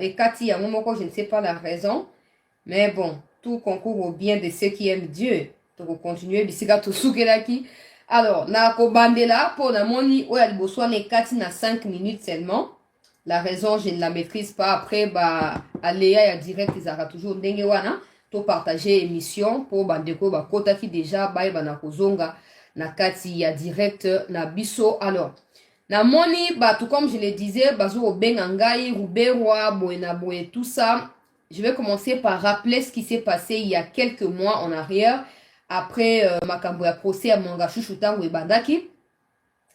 et Cathy, à un moment, je ne sais pas la raison, mais bon, tout concourt au bien de ceux qui aiment Dieu. Donc, continuer, bisika to sukelaki. Alors, na ko bandela, pour la moni, ou elle bosse, les Cathy na 5 minutes seulement. La raison, je ne la maîtrise pas. Après, bah, Aléa, ya direct, ils aura toujours ndenge wana. To partager émission pour bandeko, bah, kota ki déjà, bah, na kozonga, na Cathy, ya direct, na biso. Alors, na moni, bah, tout comme je le disais, bazo obengangai, ruberwa, boena boe, tout ça. Je vais commencer par rappeler ce qui s'est passé il y a quelques mois en arrière, après makambo ya procès à Mwanga Chouchou tango ebandaki.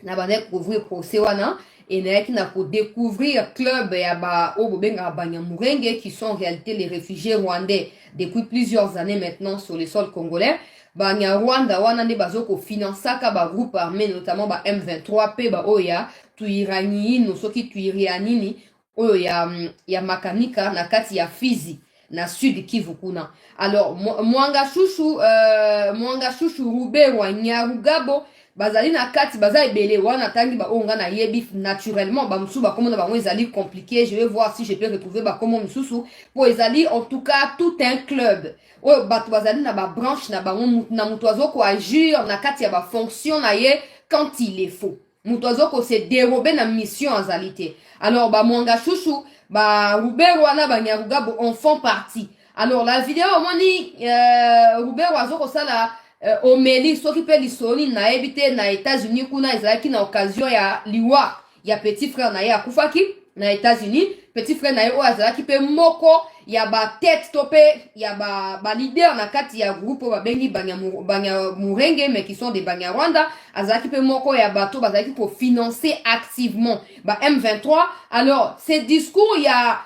Na bande couvrir procès wana, et na ko découvrir club ya ba obobenga Banyamulenge qui sont en réalité les réfugiés rwandais depuis plusieurs années maintenant sur le sol congolais. Banya Rwanda wana ne bazoko finansaka ba groupe armé notamment ba M23 pe ba oya tuirani no soki tuirianini oyo ya makanika na kati ya Fizi na sud Kivu kuna. Alors Mwanga Chouchou Ruberwa Nyarugabo bazali na kati baza ebele wana tangi ba onga na yebi naturellement ba musu ba comment ba ezali compliqué. Je vais voir si je peux retrouver ba comment mususu pour ezali en tout cas tout un club oyo bato bazali na ba branche na bango na mutu azoko agir na kati ya ba fonction na ye quand il est faux. Mutu azoko se dérober na mission azali te. Alors ba Mwanga Chouchou ba Ruberwa wana ba Nyarugabo en font partie. Alors la vidéo moni Ruberwa azoko sala omeli soki pe lisoni na ebite na États-Unis kuna ezalaki na occasion ya liwa ya petit frère na ye akufaki na États-Unis. Petit frère na ye oyo azalaki pe moko ya ba tête to pe ya ba leader na kati ya groupe babengi Banyamulenge mais qui sont des Banyarwanda. Azalaki pe moko ya bato bazalaki pour financer activement ba M23. Alors ces discours ya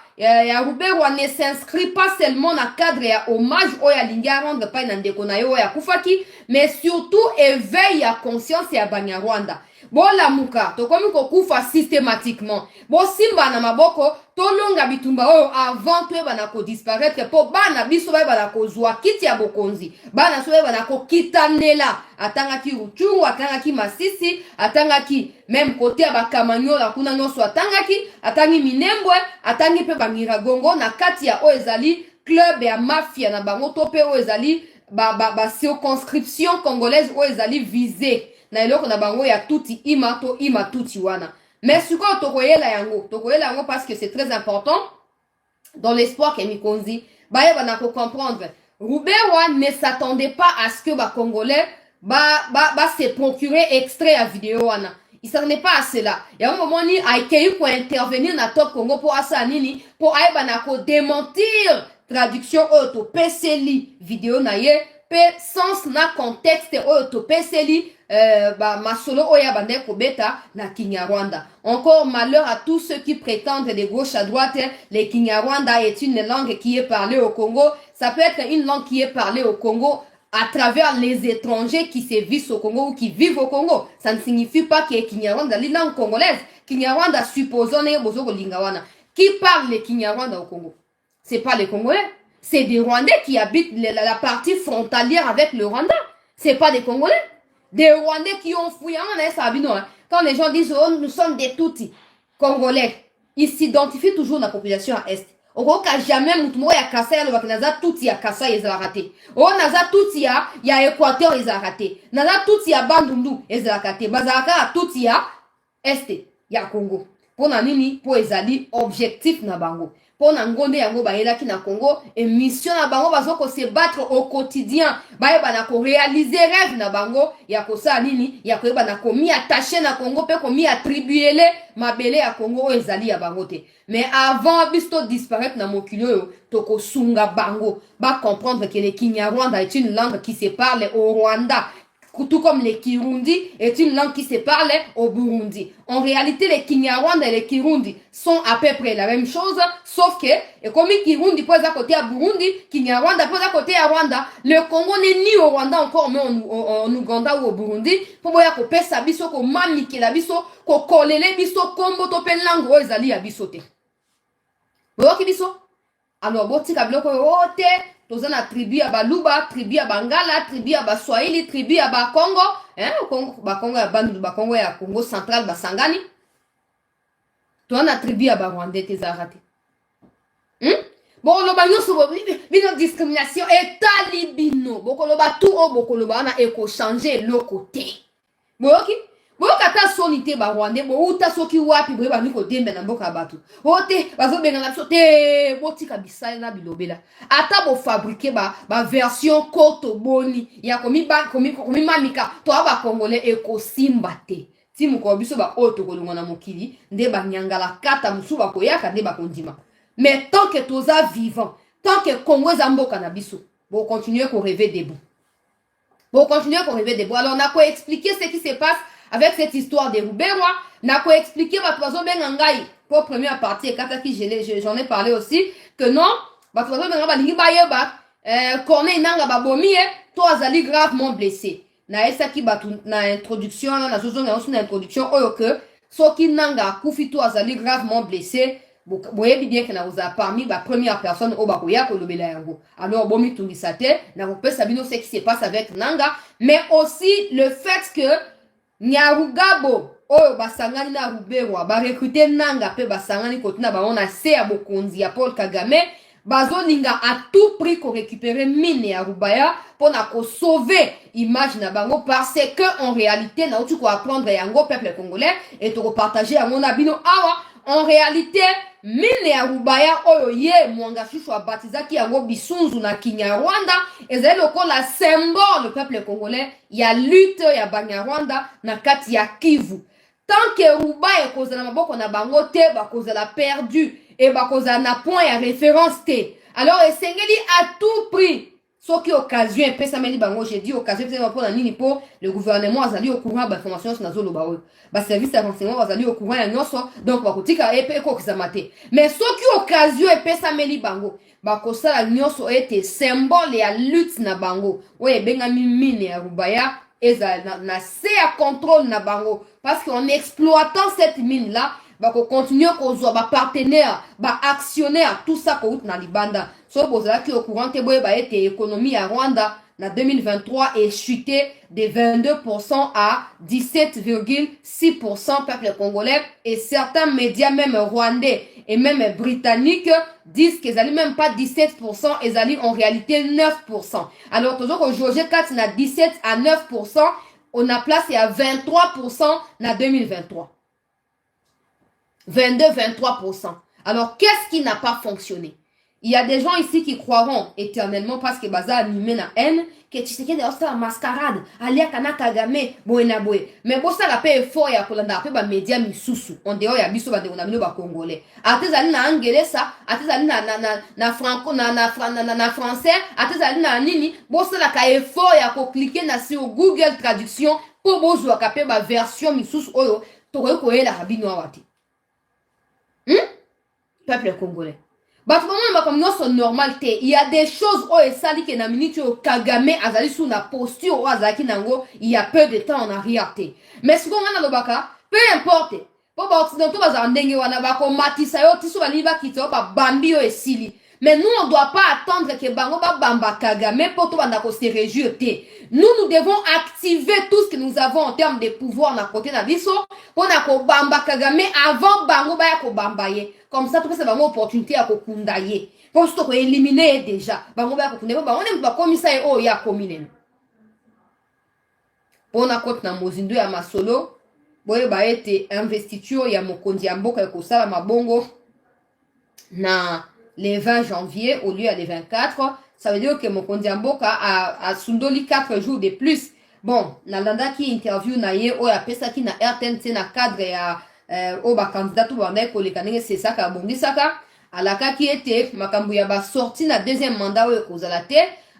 Ruberwa ne s'inscrit pas seulement na cadre ya hommage oya linga rendre pa na ndeko na yo ya kufaki, mais surtout éveil ya conscience ya Banyarwanda. Bo lamuka tokomi kokufa systématiquement, bo simba na maboko tolonga bitumba oyo avant to bana ko disparaître po bana biso ba bana ko zwa kiti ya bokonzi, bana so bana ko kitanela atangaki Ruchuru, atangaki Masisi, atangaki même côté ya bakamanyola kuna nyonso atangi Minembwe, atangi pe Bangiragongo na kati ya ezali club ya mafia na bango to pe ezali ba circonscription congolaise ezali visée na eloko na bango ya tuti ima to ima tuti wana. Mais sikoyo tokoyela yango parce que c'est très important dans l'espoir que Mikonzi baye bana ko comprendre. Ruberwa ne s'attendait pas à ce que ba congolais se procurer extrait à vidéo wana. Il s'attendait pas à cela. Il y a un moment ni aikeyi pour intervenir na Top Congo pour asa nini pour aye bana ko démentir traduction auto PCLI vidéo na ye pe sens na contexte auto PCLI masolo oya bande kobeta na Kinyarwanda. Encore malheur à tous ceux qui prétendent de gauche à droite, le Kinyarwanda est une langue qui est parlée au Congo. Ça peut être une langue qui est parlée au Congo à travers les étrangers qui se vivent au Congo ou qui vivent au Congo. Ça ne signifie pas que Kinyarwanda est une langue congolaise. Kinyarwanda supposons bozo lingawana. Qui parle le Kinyarwanda au Congo? C'est pas les Congolais. C'est des Rwandais qui habitent la partie frontalière avec le Rwanda. C'est pas des Congolais. Des Rwandais qui ont fouillé. Quand les gens disent oh, nous sommes des Tutsis Congolais, ils s'identifient toujours dans la population à Est. Au cas jamais mutumo ya Kasai le naza Tutsi ya Kasai ils ont raté. Oh naza Tutsi ya Équateur ils ont raté. Naza Tutsi ya Bandundu ils ont raté. Bazaka Tutsi ya Est ya Congo. Pour nini pour ezali objectif na bango. Pour ngonde yango bayelaki na Congo et mission na bango bazoko se battre au quotidien baye bana ko réaliser rêve na bango ya kosa nini ya ko bana ko mi attaché na Congo pe ko mi attribuer le mabele ya Congo ezali ya bango te. Mais avant bisto disparaître na mokili yo toko sunga bango ba comprendre que le Kinyarwanda est une langue qui se parle au Rwanda. Tout comme le Kirundi est une langue qui se parle au Burundi. En réalité, les Kinyarwanda et les Kirundi sont à peu près la même chose, sauf que, et comme le Kirundi pose à côté à Burundi, Kinyarwanda pose à côté à Rwanda, le Congo n'est ni au Rwanda encore, mais en Ouganda ou au Burundi, pour voir qu'on pèse sa biso, qu'on mamike la biso, qu'on colle les biso, combo tope langue, ou ezali à bisote. Vous voyez biso? Alors, bon, tika bloko, oh, te, tozana tribu ya Baluba, tribu ya Bangala, tribu ya Baswahili, tribu ya Bakongo, Congo, Bakongo ya Bandu, Bakongo ya Congo central, Basangani. Tozana tribu ya Barwandais, tezarate. Bon, le bagno sur bino discrimination et talibino. Boko le ba tout au boko le ba na eko changer le côté. Boki boka kata sonité ba rwandais bo uta soki wapi bo ba niko dembe na mboka batu. Ote bazo benga na sote boti kabisa na bilobela. Ata bo fabriquer ba version koto boni ya komi mamika to aba congolais eko simbate. Ti muko biso ba oto kolonga na mokili nde ba nyangala kata musuba koyaka nde ba kondima. Mais tant que toza vivant, tant que Congo zambo cannabis, vous continuez à rêver debout. Vous continuez à rêver debout. Alors, on a quoi expliquer ce qui se passe avec cette histoire de Rouberwa. On a quoi expliquer votre poisson bengangai pour première partie. Et quand j'en ai parlé aussi, que non, votre poisson bengangai lingi bayeba, corne nanga babomi, toi azali gravement blessé. Na esa ki batu na introduction, na zozo na introduction, oyo que, soki nanga kufi toi azali gravement blessé. Vous voyez bien que vous avez parmi la première personne au Bakoya ko lobela yango. Alors bomi tungisate, na vous peut savoir ce qui se passe avec Nanga, mais aussi le fait que Nyarugabo oh basangani na Ruberwa ba recruter Nanga pe basangani kotina ba on a se a bokonzi ya Paul Kagame, bazo ninga à tout prix ko récupérer mine ya Rubaya pour na ko sauver image na bango parce que en réalité na tu ko apprendre yango peuple congolais et to partager yango na bino awa. En réalité, mine ya Rubaya oyo ye mwanga shushu abatizaki yango bisunzu na Kinyarwanda ezali lokola symbole le peuple congolais ya lutte ya Banyarwanda na kati ya Kivu. Tant que Rubaya kozala maboko na bango te bakozala perdu et bakozala na point ya référence te. Alors esengeli à tout prix soki occasion epesa meli bango j'ai dit occasion peut pour nini po le gouvernement azali au courant ba information na zolo ba ba service de renseignement azali au courant ya nyonso donc bakotika epe ko kizamate mais soki occasion epesa meli bango bakosala nyonso ete symbole ya lutte na bango oye benga mine ya Rubaya eza na se ya contrôle na bango parce qu'en exploitant cette mine là bako continuer kozwa ba partenaire ba actionnaire tout ça ko na libanda so bozala ki au courant te boye ba ete économie à Rwanda na 2023 est chuté de 22% à 17,6% peuple congolais et certains médias même rwandais et même britanniques disent qu'ils n'allaient même pas 17%, ils allaient en réalité 9%. Alors toujours au Georges 4 na 17 à 9%, on a placé à 23% na 2023. 22-23%. Alors, qu'est-ce qui n'a pas fonctionné? Il y a des gens ici qui croiront éternellement parce que Baza animé na haine, que tu sais qu'il y a une mascarade, alia kana Kagame, boena boe. Mais bon, ça la paix est fort, il y a kolanda, après ba média misusu. On dehors, il y a biso ba de onamino ba congolais. Ate zali na angele ça, ate zali na franco, na français, ate zali na nini, bon, ça la ka effort, il y a ko cliquer na sur Google traduction, pour bozo akape ba version misusu oyo, toko ko la rabino awati. Peuple congolais. Il y a des choses où il na minute Kagame azali sous la posture où azaki nango il y a peu de temps en arrière. Mais ce qu'on a dans le baka, peu importe. Pour occidentaux baza ndenge wana bako matisa yo tiso baliba kito ba bambi yo esili. Mais nous on doit pas attendre que bango ba bamba Kagame pour tout banda ko se réjouir. Nous devons activer tout ce que nous avons en termes de pouvoir na côté na biso pour na ko bamba Kagame avant bango ba ya ko bambaye. Comme ça, tout ça va avoir opportunité à kundaye. Pour ce qu'on éliminer déjà. Bango ba kundaye. Ba on aime pas comme ça et oh ya kominen. Pour na côte na mozindo ya masolo. Boye ba été investiture ya mokonzi ya mboka ko sala mabongo na le 20 janvier au lieu à le 24. Ça veut dire que mokonzi ya mboka a sundoli 4 jours de plus. Bon, nalanda ki interview na ye o ya pesa ki na RTNC na cadre ya ba candidat to banda ko lekanenge c'est ça ka bongi saka alaka ki était makambu ya ba sorti na deuxième mandat o ko zalate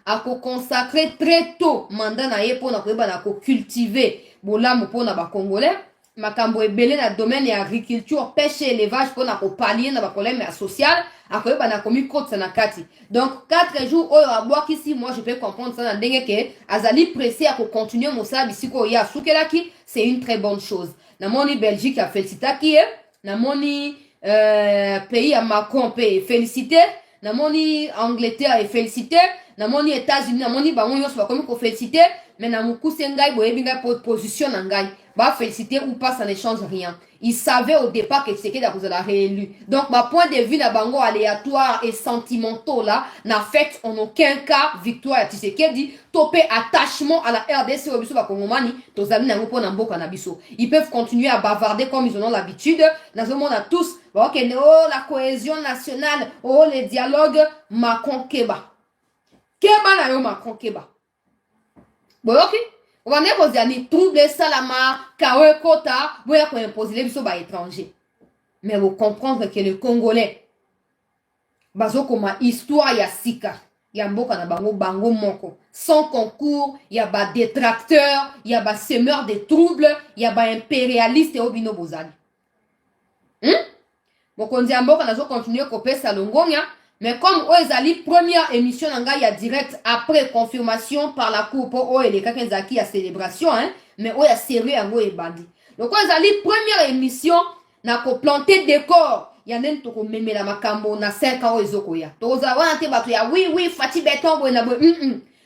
a ko consacrer très tôt mandat na ye pona ko ba na ko cultiver bolamu pona ba congolais makambu ebele na domaine ya agriculture pêche élevage pona ko pallier na ba problème social a ko ba na komi côte na kati donc 4 jours o ya boa ki si moi je peux comprendre ça na ndenge ke azali pressé a ko continuer mosala bisiko ya sukelaki c'est une très bonne chose. Namoni Belgique a félicité qui est, namoni pays à Macron félicité, namoni Angleterre a félicité, namoni États-Unis, namoni bango yos ba comme ko félicité, mais namuku sengai boye binga position ngai. bah féliciter ou pas, ça ne change rien. Il savait au départ que Tshisekedi a réélu. Donc, ma point de vue, na bango aléatoire et sentimentaux là, n'a fait en aucun cas victoire à Tshisekedi, topé attachement à la RDC au biso bakongomani, tozali nango po na mboka na biso. Ils peuvent continuer à bavarder comme ils en ont l'habitude. Dans ce monde, on a tous, ok, oh, la cohésion nationale, oh, les dialogues, Macron Keba. Keba na yo Macron Keba. Bon, ok. On va dire trouble salama, kawe kota, vous allez imposer les biso ba étrangers. Mais vous comprendre que le Congolais, bazo koma histoire ya sika, ya mboka na bango bango moko. Sans concours, il y a ba détracteurs, il y a ba semeurs de troubles, il y a ba impérialistes et obino bozali. Mokonzi ya mboka nazo continuer kopesa longonya. Mais comme Oezali, première émission il y a direct après confirmation par la cour pour Oele Kakenzaki à célébration, hein, mais Oya sérieux en et bandi. Donc Oezali, première émission, n'a ko planté décor. Il y a même toko meme la makambo na 5 ans Oezokoya. Toza wana te batu ya oui, Fati Beton bo na bo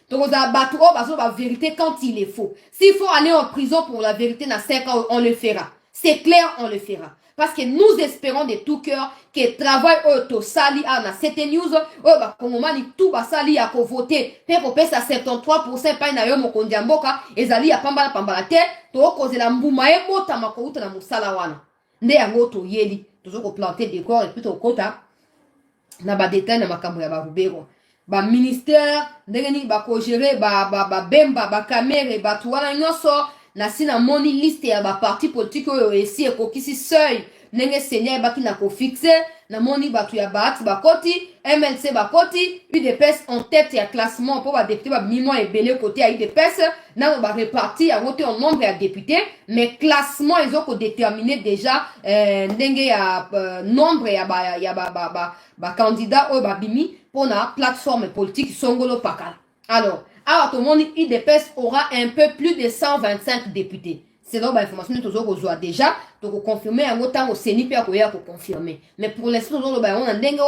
Toza batu o bazo ba vérité quand il est faux. S'il faut aller en prison pour la vérité na 5 ans, on le fera. C'est clair, on le fera. Parce que nous espérons de tout cœur que travail auto sali a na cette news ba kongomani tout ba sali ya ko voter pe ko pesa 73% pa na yo mokondi mboka ezali ya pambala te to kozela mbuma e mota makouta na musala wana nde yango to yeli tozo ko planter décor et puis to kota na ba détail na makambo ya ba rubero ba ministère ndenge ni ba ko gérer ba bemba ba caméra ba tuwana nyoso na sina moni liste ya ba parti politique oyo esi ekokisi seuil ndenge senya baki na ko fixer na moni batu ya baati bakoti MLC bakoti UDPS en tête ya classement pour ba député ba mimo ebele côté ya UDPS na ba réparti ya voté en nombre ya députés mais classement ils ont déterminé déjà ndenge ya nombre ya ba candidat oyo ba bimi pour na plateforme politique songolo pakala. Alors à tout le monde, IDPS aura un peu plus de 125 députés. C'est là l'information que nous avons déjà. Donc, confirmer en autant au CENI pour confirmer. Mais pour l'instant, nous avons un dengue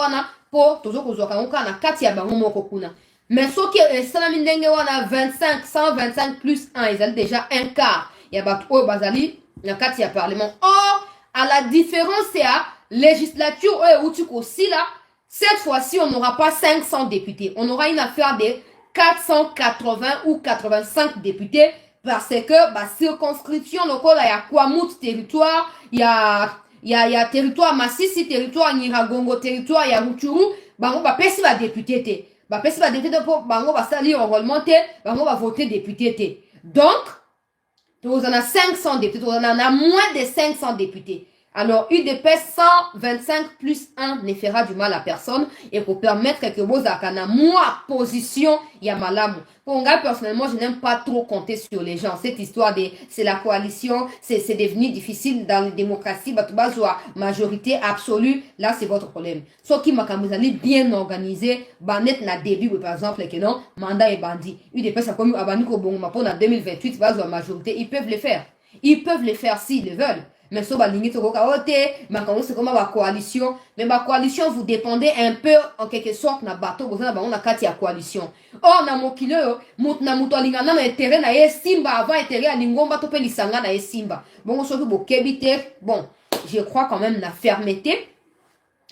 pour tous nous avons un katia bango kokuna. Mais ce qui est salami dengue 25, 125 plus 1, ils ont déjà un quart. Il y a battu bazali, il y a katia parlement. Or, à la différence, c'est à législature où tu aussi là. Cette fois-ci, on n'aura pas 500 députés. On aura une affaire de 480 ou 85 députés parce que bah circonscription locale il y a Kwamut territoire, il y a territoire Massissi, territoire Nyiragongo, territoire il y a Rutshuru, bah on va pesi ba député té. Bah pesi ba député pour bah on va sali enrôlement té, bah on va voter député té. Donc, on a 500 députés, on en a moins de 500 députés. Alors, UDPS 125 plus 1 ne fera du mal à personne et pour permettre que vous ayez moi position yamalamu. Pour moi, personnellement, je n'aime pas trop compter sur les gens. Cette histoire de c'est la coalition, c'est devenu difficile dans les démocraties, majorité absolue, là c'est votre problème. Sauf qui m'a bien organisé, banet na début par exemple que non, mandat et bandit. UDPS a comme abaniko bon pour 2028 la majorité, ils peuvent le faire. Ils peuvent le faire s'ils le veulent. Mais so balingi to koka ote makango c'est comme ma coalition mais ma coalition vous dépendez un peu en quelque sorte na bateau bozana ba on a kati ya coalition or na mokilo mut na muto alingana na terrain na simba avant terrain ya lingomba to pe lisanga na simba bon soki bo kebite bon je crois quand même na fermeté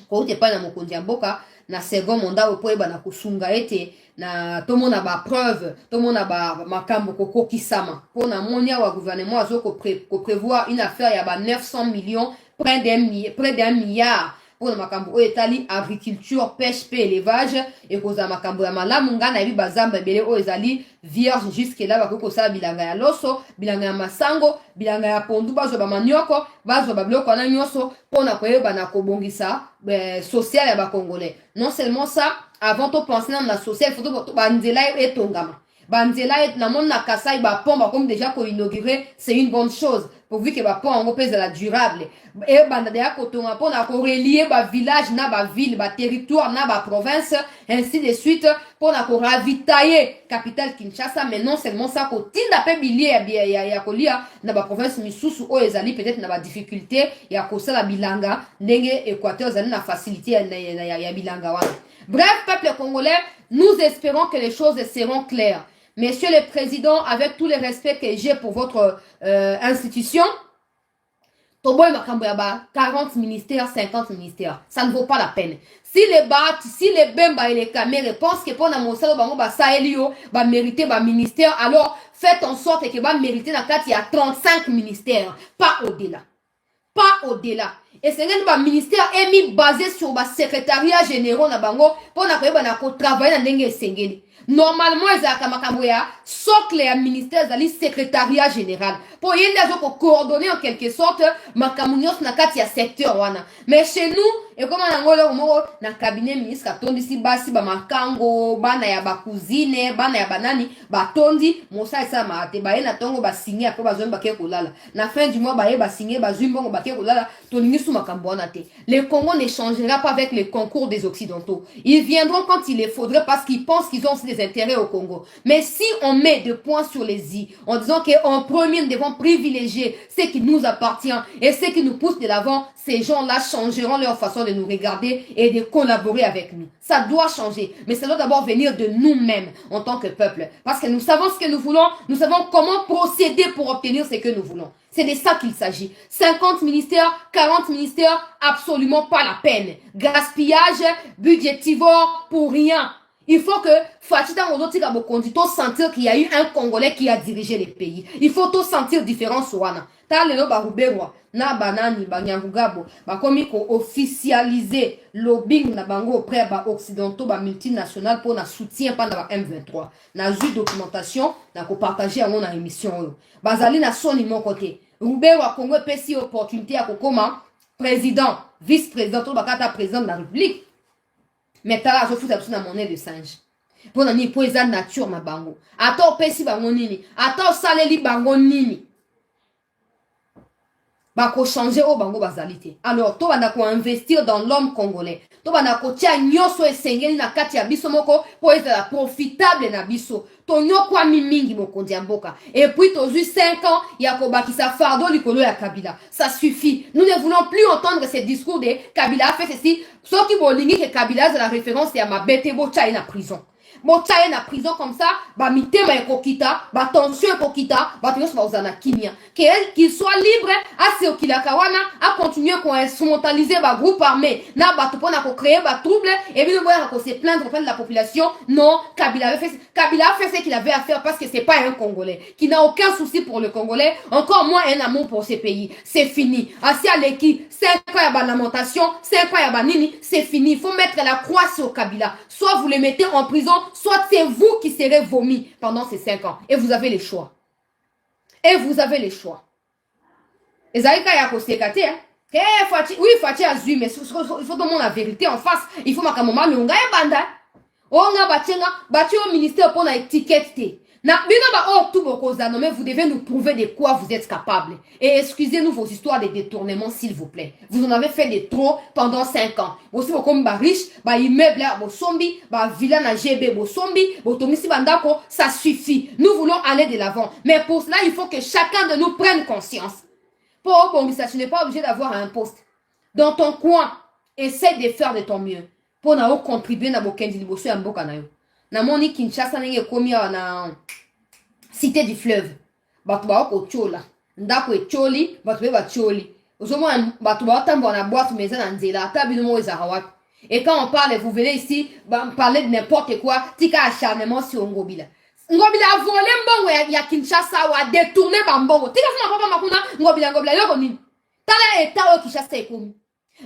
ko te pas na mokonzi ya mboka na second mandat po eba na kusunga ete na tomo na ba preuve tomo na ba makambo koko kisama pour na monia wa gouvernement azo ko prévoir une affaire ya ba 900 millions près d'un milliard pour na makambo o etali agriculture pêche pe élevage et koza makambo ya malamu ngana bi bazamba bele o ezali vierge jusque là ba ko sa bilanga ya loso bilanga ya masango bilanga ya pondu bazo ba manioko bazo ba bloko na nyoso pona koyeba na kobongisa social ya ba congolais. Non seulement ça, avant de penser dans la sociale, il faut que banzela et tongama. Banzela et na mon nakasai ba pont comme déjà ko inaugurer, c'est une bonne chose pourvu que ba pont en pèse la durable. Et bandadea ko tonga pont na ko relier ba village na ba ville, ba territoire na ba province, ainsi de suite pour na ko ravitailler capitale Kinshasa, mais non seulement ça ko tinda pe bilier ya ko lia na ba province misusu o ezali peut-être na ba difficulté ya ko sala bilanga ndenge Équateur zali na facilité ya bilanga wana. Bref, peuple congolais, nous espérons que les choses seront claires. Monsieur le Président, avec tous les respects que j'ai pour votre institution, Toboy Makamboyaba, 40 ministères, 50 ministères. Ça ne vaut pas la peine. Si les Bemba et les Kamere pensent que pour Namosalo Bango Sahelio va mériter un ministère, alors faites en sorte que va mériter dans le cas il y a 35 ministères, pas au-delà. Pas au-delà. Et c'est un ministère est basé sur le secrétariat général na bango pour travailler dans l'engue sengeli. Normalement, ils ont socle à ministère du secrétariat général. Pour y coordonner en quelque sorte, makamunios na kati ya secteur wana. Mais chez nous, et comme on a na cabinet ministre tondi si basi ba makango, bana ya ba cousine, bana ya banani, ba tondi, mosa esa maate, ba ena tongo ba signer après ba zomba ke kolala. Na fin du mois ba signer ba zumbongo ba ke kolala, tolingi sou makambo wana te. Le Congo ne changera pas avec le concours des occidentaux. Ils viendront quand il les faudrait parce qu'ils pensent qu'ils ont aussi des intérêts au Congo. Mais si on met des points sur les i, en disant qu'en premier, nous devons privilégier ce qui nous appartient et ce qui nous pousse de l'avant, ces gens-là changeront leur façon de nous regarder et de collaborer avec nous. Ça doit changer, mais ça doit d'abord venir de nous-mêmes en tant que peuple. Parce que nous savons ce que nous voulons, nous savons comment procéder pour obtenir ce que nous voulons. C'est de ça qu'il s'agit. 50 ministères, 40 ministères, absolument pas la peine. Gaspillage budgétivore pour rien. Il faut que Fatita Modotika Bokondito sentir qu'il y a eu un Congolais qui a dirigé les pays. Il faut tout sentir différence wana. Ta lelo ba ruberwa na banani ba nyangugabo ba komi ko officialiser lobbying na bango auprès ba occidentaux ba multinationales pour na soutien pendant ba M23. Na ju documentation na ko partager en na émission yo. Bazali na soni mon côté. Ruberwa Congo pesi opportunité à kokoma président, vice-président to bakata président de la République. Mais t'as là, je fous absolument monnaie de singe. Pour nani pour eza nature ma bango. Attends pesi bango nini. Attends saleli bango nini. Bako changer au bango bazalité. Alors, to bana ko investir dans l'homme congolais. To bana ko tia nyoso esengeli na kati ya biso moko pour être profitable na biso. To nyokwa mingi mokondi ya mboka. Et puis to ju 5 ans ya ko bakisa fardo likolo ya Kabila. Ça suffit. Nous ne voulons plus entendre ces discours de Kabila a fait ceci. Ceux qui bolingi que Kabila c'est la référence à ma bête bo chai na prison. Bon tchaye na prison comme ça, bah mitema ekokita, bah tension ekokita, bah tout ça va kimia. Qu'il soit libre, à ce qu'il a kawana, à continuer à instrumentaliser bah groupe armé, na bah tout pour créer bah trouble, et bien voir qu'on se plaindre auprès de la population. Non, Kabila a fait ce qu'il avait à faire parce que c'est pas un Congolais, qui n'a aucun souci pour le Congolais, encore moins un amour pour ces pays. C'est fini. Assis à l'équipe, 5 ans y'a bah lamentation, 5 ans y'a bah nini, c'est fini. Il faut mettre la croix sur Kabila. Soit vous les mettez en prison, soit c'est vous qui serez vomi pendant ces 5 ans. Et vous avez les choix. Et vous avez les choix. Et ça y est, hein? Oui, Fati a zu, mais il faut demander la vérité en face. Il faut que maman me banda. On a battu au ministère pour la étiquette. Mais vous devez nous prouver de quoi vous êtes capable. Et excusez-nous vos histoires de détournement, s'il vous plaît. Vous en avez fait des trop pendant 5 ans. Aussi, vous comme riche, immeuble à Bosombi, villa na GB Bosombi, Botomisi Bandako, ça suffit. Nous voulons aller de l'avant. Mais pour cela, il faut que chacun de nous prenne conscience. Pour ça, tu n'es pas obligé d'avoir un poste. Dans ton coin, essaie de faire de ton mieux. Pour nous contribuer à Bokendi Liboso et Mboka na yo. Na moni Kinshasa nenge komi na cité du fleuve. Batu ba ko chola. Ndako e choli, batu ba choli. Ozomo batu ba tambo na boîte maison na nzela, ta bino mo ezara wapi. Et quand on parle, vous venez ici parler de n'importe quoi, tika acharnement sur Ngobila. Ngobila a volé mbongo ya Kinshasa ou a détourné mbongo. Tika fuma papa makuna Ngobila yo koni. Tala eta o Kinshasa ekomi.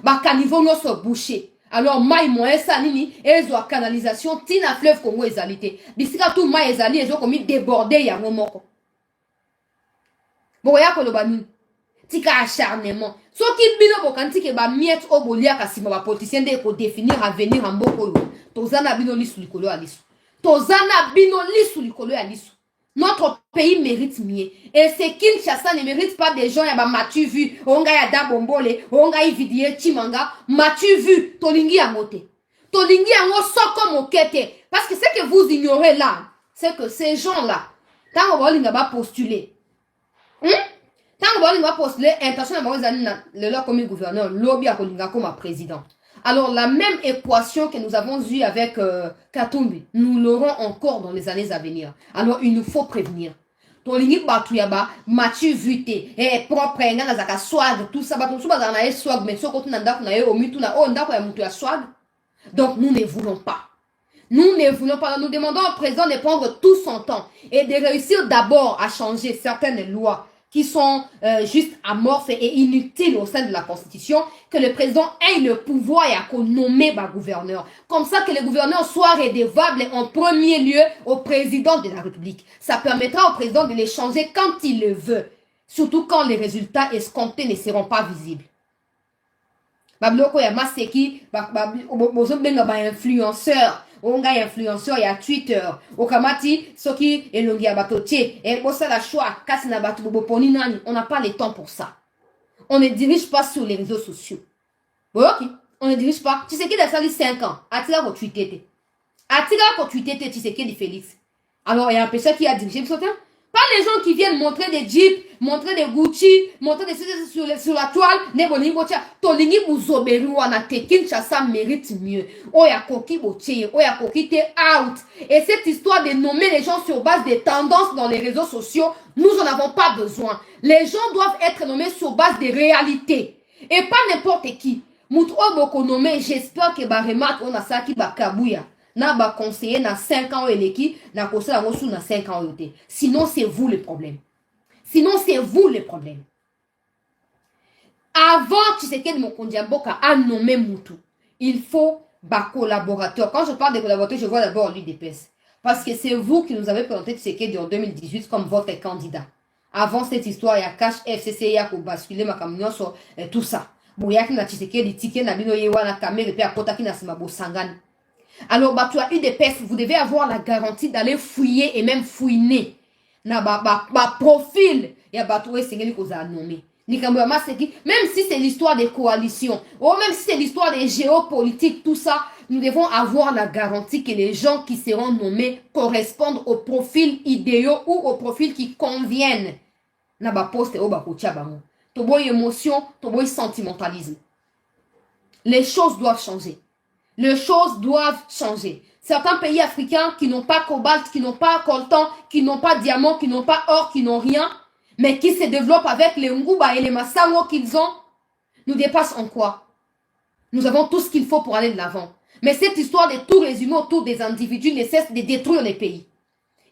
Ba caniveau no so bouché. Alors, maï moyen ça nini, et zo canalisation, tina fleuve Congo ezalité. Bisika tout maï ezali, et zo komi débordé ya momoko. Bon, ya kolobani. Tika acharnement. So ki bino bokanti ke ba miette o bolia kasima ba politicien de ko définir avenir en boko yo. Tozana bino lisu likolo ya lisu. Tozana bino lisu likolo ya lisu. Notre pays mérite mieux. Et c'est Kinshasa ne mérite pas des gens, yaba m'as-tu vu, onga yada bombole, onga yividie chimanga, m'as-tu vu, tolingi ya mote. Tolingi ya ngo soko mokete. Parce que ce que vous ignorez là, c'est que ces gens-là, tant que vous va postuler, tant que vous va postuler, intention de le leur comme gouverneur, lobby à kolinga comme président. Alors la même équation que nous avons eue avec Katumbi, nous l'aurons encore dans les années à venir. Alors il nous faut prévenir. Tolingi batuyaba, Mathieu Vute, propre, nga zaka swag, tout ça, baton suba zana swag, mais soko tunanda kuna yo omitu na o ndako ya mutu ya swag. Donc nous ne voulons pas. Nous ne voulons pas. Nous demandons au président de prendre tout son temps et de réussir d'abord à changer certaines lois qui sont juste amorphes et inutiles au sein de la Constitution, que le président ait le pouvoir et à nommer le gouverneur. Comme ça que le gouverneur soit rédevable en premier lieu au président de la République. Ça permettra au président de les changer quand il le veut, surtout quand les résultats escomptés ne seront pas visibles. Babloko ya maseki, influenceur. Onga influenceur ya Twitter okamati soki elongi ya batotie et bossa la choix kasi na batu boponi nani, on n'a pas le temps pour ça. On ne dirige pas sur les réseaux sociaux. OK, on ne dirige pas. Tu sais qu'il a sali 5 ans, atira ko Twitter. Atira ko Twitter, tu sais qu'il Félix. Alors il y a un personne qui a dirigé le soutien. Pas les gens qui viennent montrer des jeeps, montrer des Gucci, montrer des sur la toile, ne bolingi botia, tolingi buzoberi wana te Kinshasa mérite mieux. Oya koki botie, oya koki te out. Et cette histoire de nommer les gens sur base des tendances dans les réseaux sociaux, nous en avons pas besoin. Les gens doivent être nommés sur base des réalités. Et pas n'importe qui. Moutou boko nommé, j'espère que ba remarque on a ça qui ba kabouya. Na ba conseiller na 5 ans eleki na conseiller na sous na 5 ans yote. Sinon c'est vous le problème. Sinon c'est vous le problème. Avant Tshisekedi Mokondiamboka a nommé Moutou, il faut ba collaborateur. Quand je parle de collaborateurs, je vois d'abord l'UDPS. Parce que c'est vous qui nous avez présenté Tshisekedi en 2018 comme votre candidat. Avant cette histoire, il y a Cash FCC, il y a basculer ma camion sur tout ça. Bouyaki na Tshisekedi ticket na bino yewa na kamere pe akotaki na simabo sangani. Alors, bah, tu as eu des pestes, vous devez avoir la garantie d'aller fouiller et même fouiner. Na profil, il y a batoué sengeli qu'on a nommé. Même si c'est l'histoire des coalitions, ou même si c'est l'histoire des géopolitiques, tout ça, nous devons avoir la garantie que les gens qui seront nommés correspondent au profil idéaux ou au profil qui conviennent. Na ba poste o ba kotia bango. To boy émotion, to boy sentimentalisme. Les choses doivent changer. Les choses doivent changer. Certains pays africains qui n'ont pas cobalt, qui n'ont pas coltan, qui n'ont pas diamant, qui n'ont pas or, qui n'ont rien, mais qui se développent avec les Nguba et les Massawo qu'ils ont, nous dépassent en quoi? Nous avons tout ce qu'il faut pour aller de l'avant. Mais cette histoire de tout résumer autour des individus ne cesse de détruire les pays.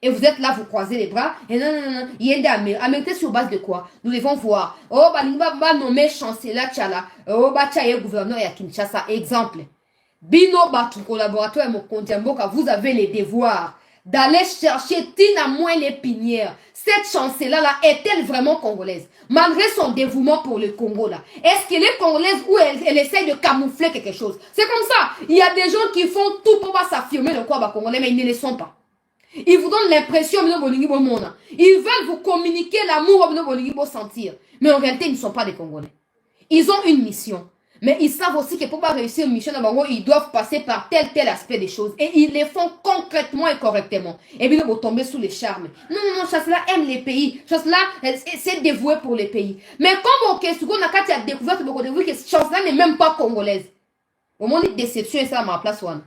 Et vous êtes là, vous croisez les bras, et non, il y a Amérique sur base de quoi? Nous devons voir. Oh, bah, nommé chancelier Tchala, oh, bah, Tchaye, gouverneur à Kinshasa, exemple. Bino Batu, collaborateur et Mokondiamboka, vous avez les devoirs d'aller chercher Tina moins les pinières. Cette chancelière-là est-elle vraiment congolaise? Malgré son dévouement pour le Congo, là. Est-ce qu'elle est congolaise ou elle essaie de camoufler quelque chose? C'est comme ça. Il y a des gens qui font tout pour pas s'affirmer le quoi congolais, mais ils ne le sont pas. Ils vous donnent l'impression ils veulent vous communiquer l'amour de sentir. Mais en réalité, ils ne sont pas des Congolais. Ils ont une mission. Mais ils savent aussi que pour pas réussir une mission, ils doivent passer par tel aspect des choses. Et ils les font concrètement et correctement. Et bien, ils vont tomber sous les charmes. Non, Chancela aime les pays. Chancela, c'est dévoué pour les pays. Mais comme au Kesugo, on a découvert que Chancela n'est même pas congolaise. Au moment de déception, et ça à ma place, one.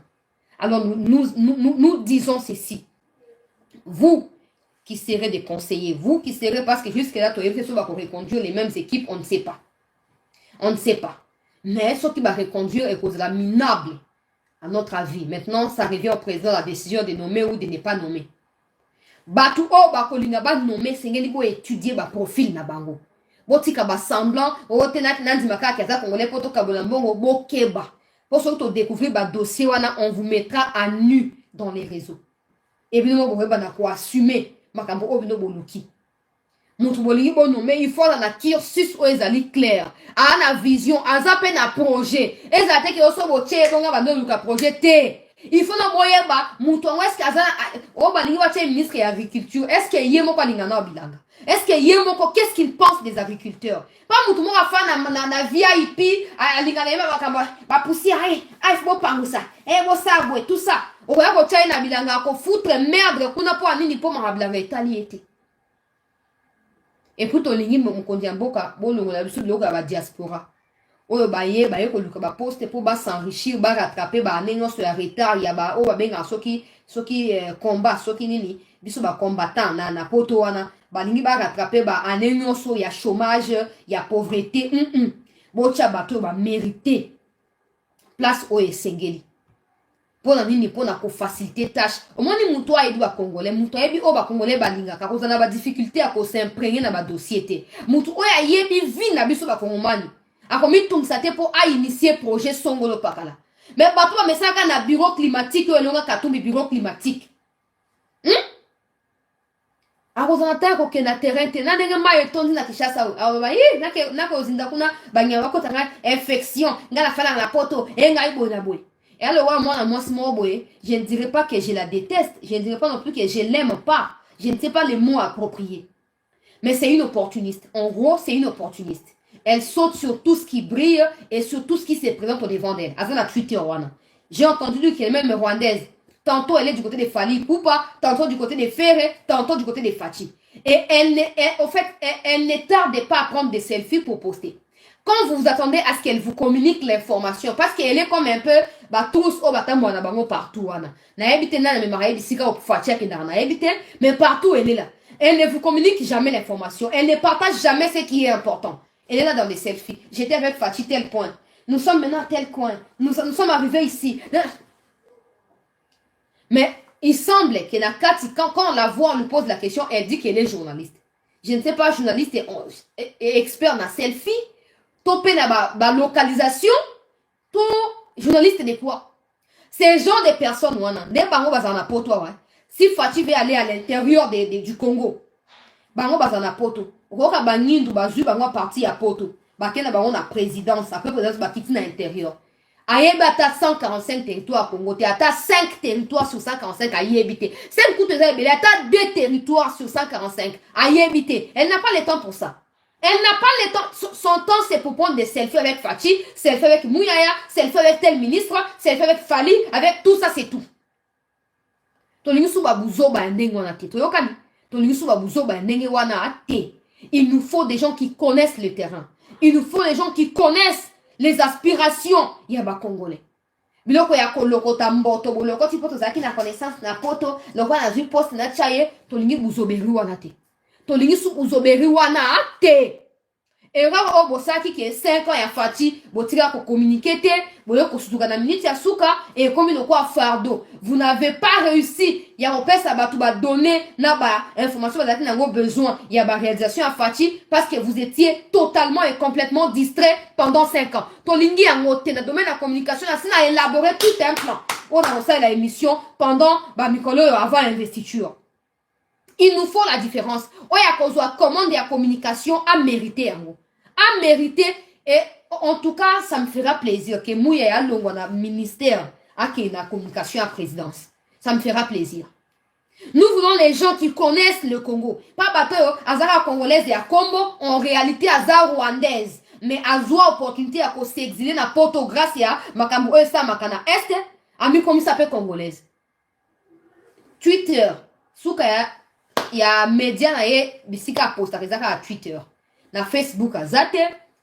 Alors, nous disons ceci. Vous qui serez des conseillers, vous qui serez, parce que jusque-là, tu vas reconduire les mêmes équipes, on ne sait pas. On ne sait pas. Mais ce qui va reconduire est cause la minable, à notre avis. Maintenant, ça revient au président la décision de nommer ou de ne pas nommer. Batu o bakolinga ba nommer, c'est ngeli bo étudier ba profil na bango. Botika ba semblant, o tenat nandi makaka kaza congolais poto kabolambongo bo keba. Pour ce que découvrir ba dossier wana, on vous mettra à nu dans les réseaux. Et bien, on va assumer makambo obino boluki. Mais il faut la cursus ou ezali clair. A na vision, a zape na projet. Ezate ki oso boche donc ba no luka projet te. Il faut na moyen ba mutu est-ce que azana o ba lingi wache ministre de l'agriculture, est-ce que yemo pa linga na bilanga? Est-ce que yemo ko qu'est-ce qu'il pense des agriculteurs? Pas mutu mo afa na VIP a linga na ba ba poussi ai faut pas ça. Bo ça bo tout ça. O ya ko chai na bilanga ko foutre merde kuna po anini po ma bilanga italiete. Et pour ton ligne, mon Kondiamboka, bon, on a vu le logo à la diaspora. oyo baye koluka ba poste pour ba s'enrichir ba rattraper ba nengo so ya retard ya ba o ba benga soki combat soki nini biso ba combattant na poto wana balingi ba rattraper ba nengo so ya chômage ya pauvreté bocha bato ba mériter place o esengeli pona nini pona ko faciliter tâche omoni muto ayebi ba congolais muto ayebi o ba congolais balingaka kozana ba difficulté ya ko s'imprégner na ba dossier te muto oyo ayebi vie na biso ba kongomani akomi tungisa te po initier projet songolo pakala mais bato bamesaka na bureau climatique oyo elonga katumbi bureau climatique akozana ta kokenda terrain te na ndenge mai etondi na Kinshasa oyo aloba nakozinda kuna banyama bakotanga infection nga nafala na poto ngai boye na boye et alors moi mwasi moko boye je ne dirais pas que je la déteste, je ne dirais pas non plus que je l'aime pas, je ne sais pas les mots appropriés, mais c'est une opportuniste. En gros, c'est une opportuniste. Elle saute sur tout ce qui brille et sur tout ce qui se présente au devant d'elle. Azana Twitter wana. J'ai entendu dire qu'elle est même rwandaise. Tantôt elle est du côté de Fali Poupa, tantôt du côté de Ferré, tantôt du côté de Fachi. Et elle ne tarde pas à prendre des selfies pour poster. Quand vous vous attendez à ce qu'elle vous communique l'information, parce qu'elle est comme un peu tous au batamwana bango partout wana. Na ebite na me mara ebisika au Fachi ki na ebite, mais partout elle est là. Elle ne vous communique jamais l'information, elle ne partage jamais ce qui est important. Elle est là dans les selfies. J'étais avec Fachi tel point. Nous sommes maintenant à tel coin. Nous sommes arrivés ici. Mais il semble que quand on la voit, on lui pose la question, elle dit qu'elle est journaliste. Je ne sais pas, journaliste et expert dans selfie, topé la localisation, tout journaliste de quoi? Ces genre de personnes, si Fachi veut aller à l'intérieur du Congo, bango bazana poto roka banindu bazu bango parti à poto bakena bango na présidence après présidence bakiti na intérieur ayeba ta 145 territoires Congo te ata 5 territoires sur 145 ayebite 5 coups de zébélé ata 2 territoires sur 145 ayebite. Elle n'a pas le temps pour ça. Elle n'a pas le temps. Son temps c'est pour prendre des selfies avec Fachi, selfie avec Mouyaya, selfie avec tel ministre, selfie avec Fali, avec tout ça c'est tout. Tolingi suba buzo ba ndengo na te toyokani. Il nous faut des gens qui connaissent le terrain. Il nous faut des gens qui connaissent les aspirations. Yaba Congolais. Biloko ya koloko tamboto, boloko ti poto zaki na connaissance na poto, loko na zu poste na chaye, tolingi buzoberi wana te. Tolingi su buzoberi wana te. Et là, bosaki qui est 5 ans ya Fati, botika ko communiquer te, boyo ko sutuka na minute ya suka et comme il quoi fardeau. Vous n'avez pas réussi. Ya repesa batu ba donner na ba information bazaki na besoin, ya ba réalisation à Fati parce que vous étiez totalement et complètement distrait pendant 5 ans. Tolingi ya ngote na domaine de la communication, na a élaboré tout un plan. On a lancé la émission pendant ba mikolo avant l'investiture. Il nous faut la différence. Oya kozwa commande ya communication à mériter yango. À mériter et en tout cas ça me fera plaisir que Mouya ya longwana ministère à la communication à présidence. Ça me fera plaisir. Nous voulons les gens qui connaissent le Congo. Pas bateau azara congolaise et à Combo en réalité azara rwandaise. Mais azwa opportunité à s'exiler na Porto Gracia makambo esa makana est ami comme ça peut congolaise. Twitter souka ya média na ye bisika posta kezaka à Twitter. Na Facebook azate,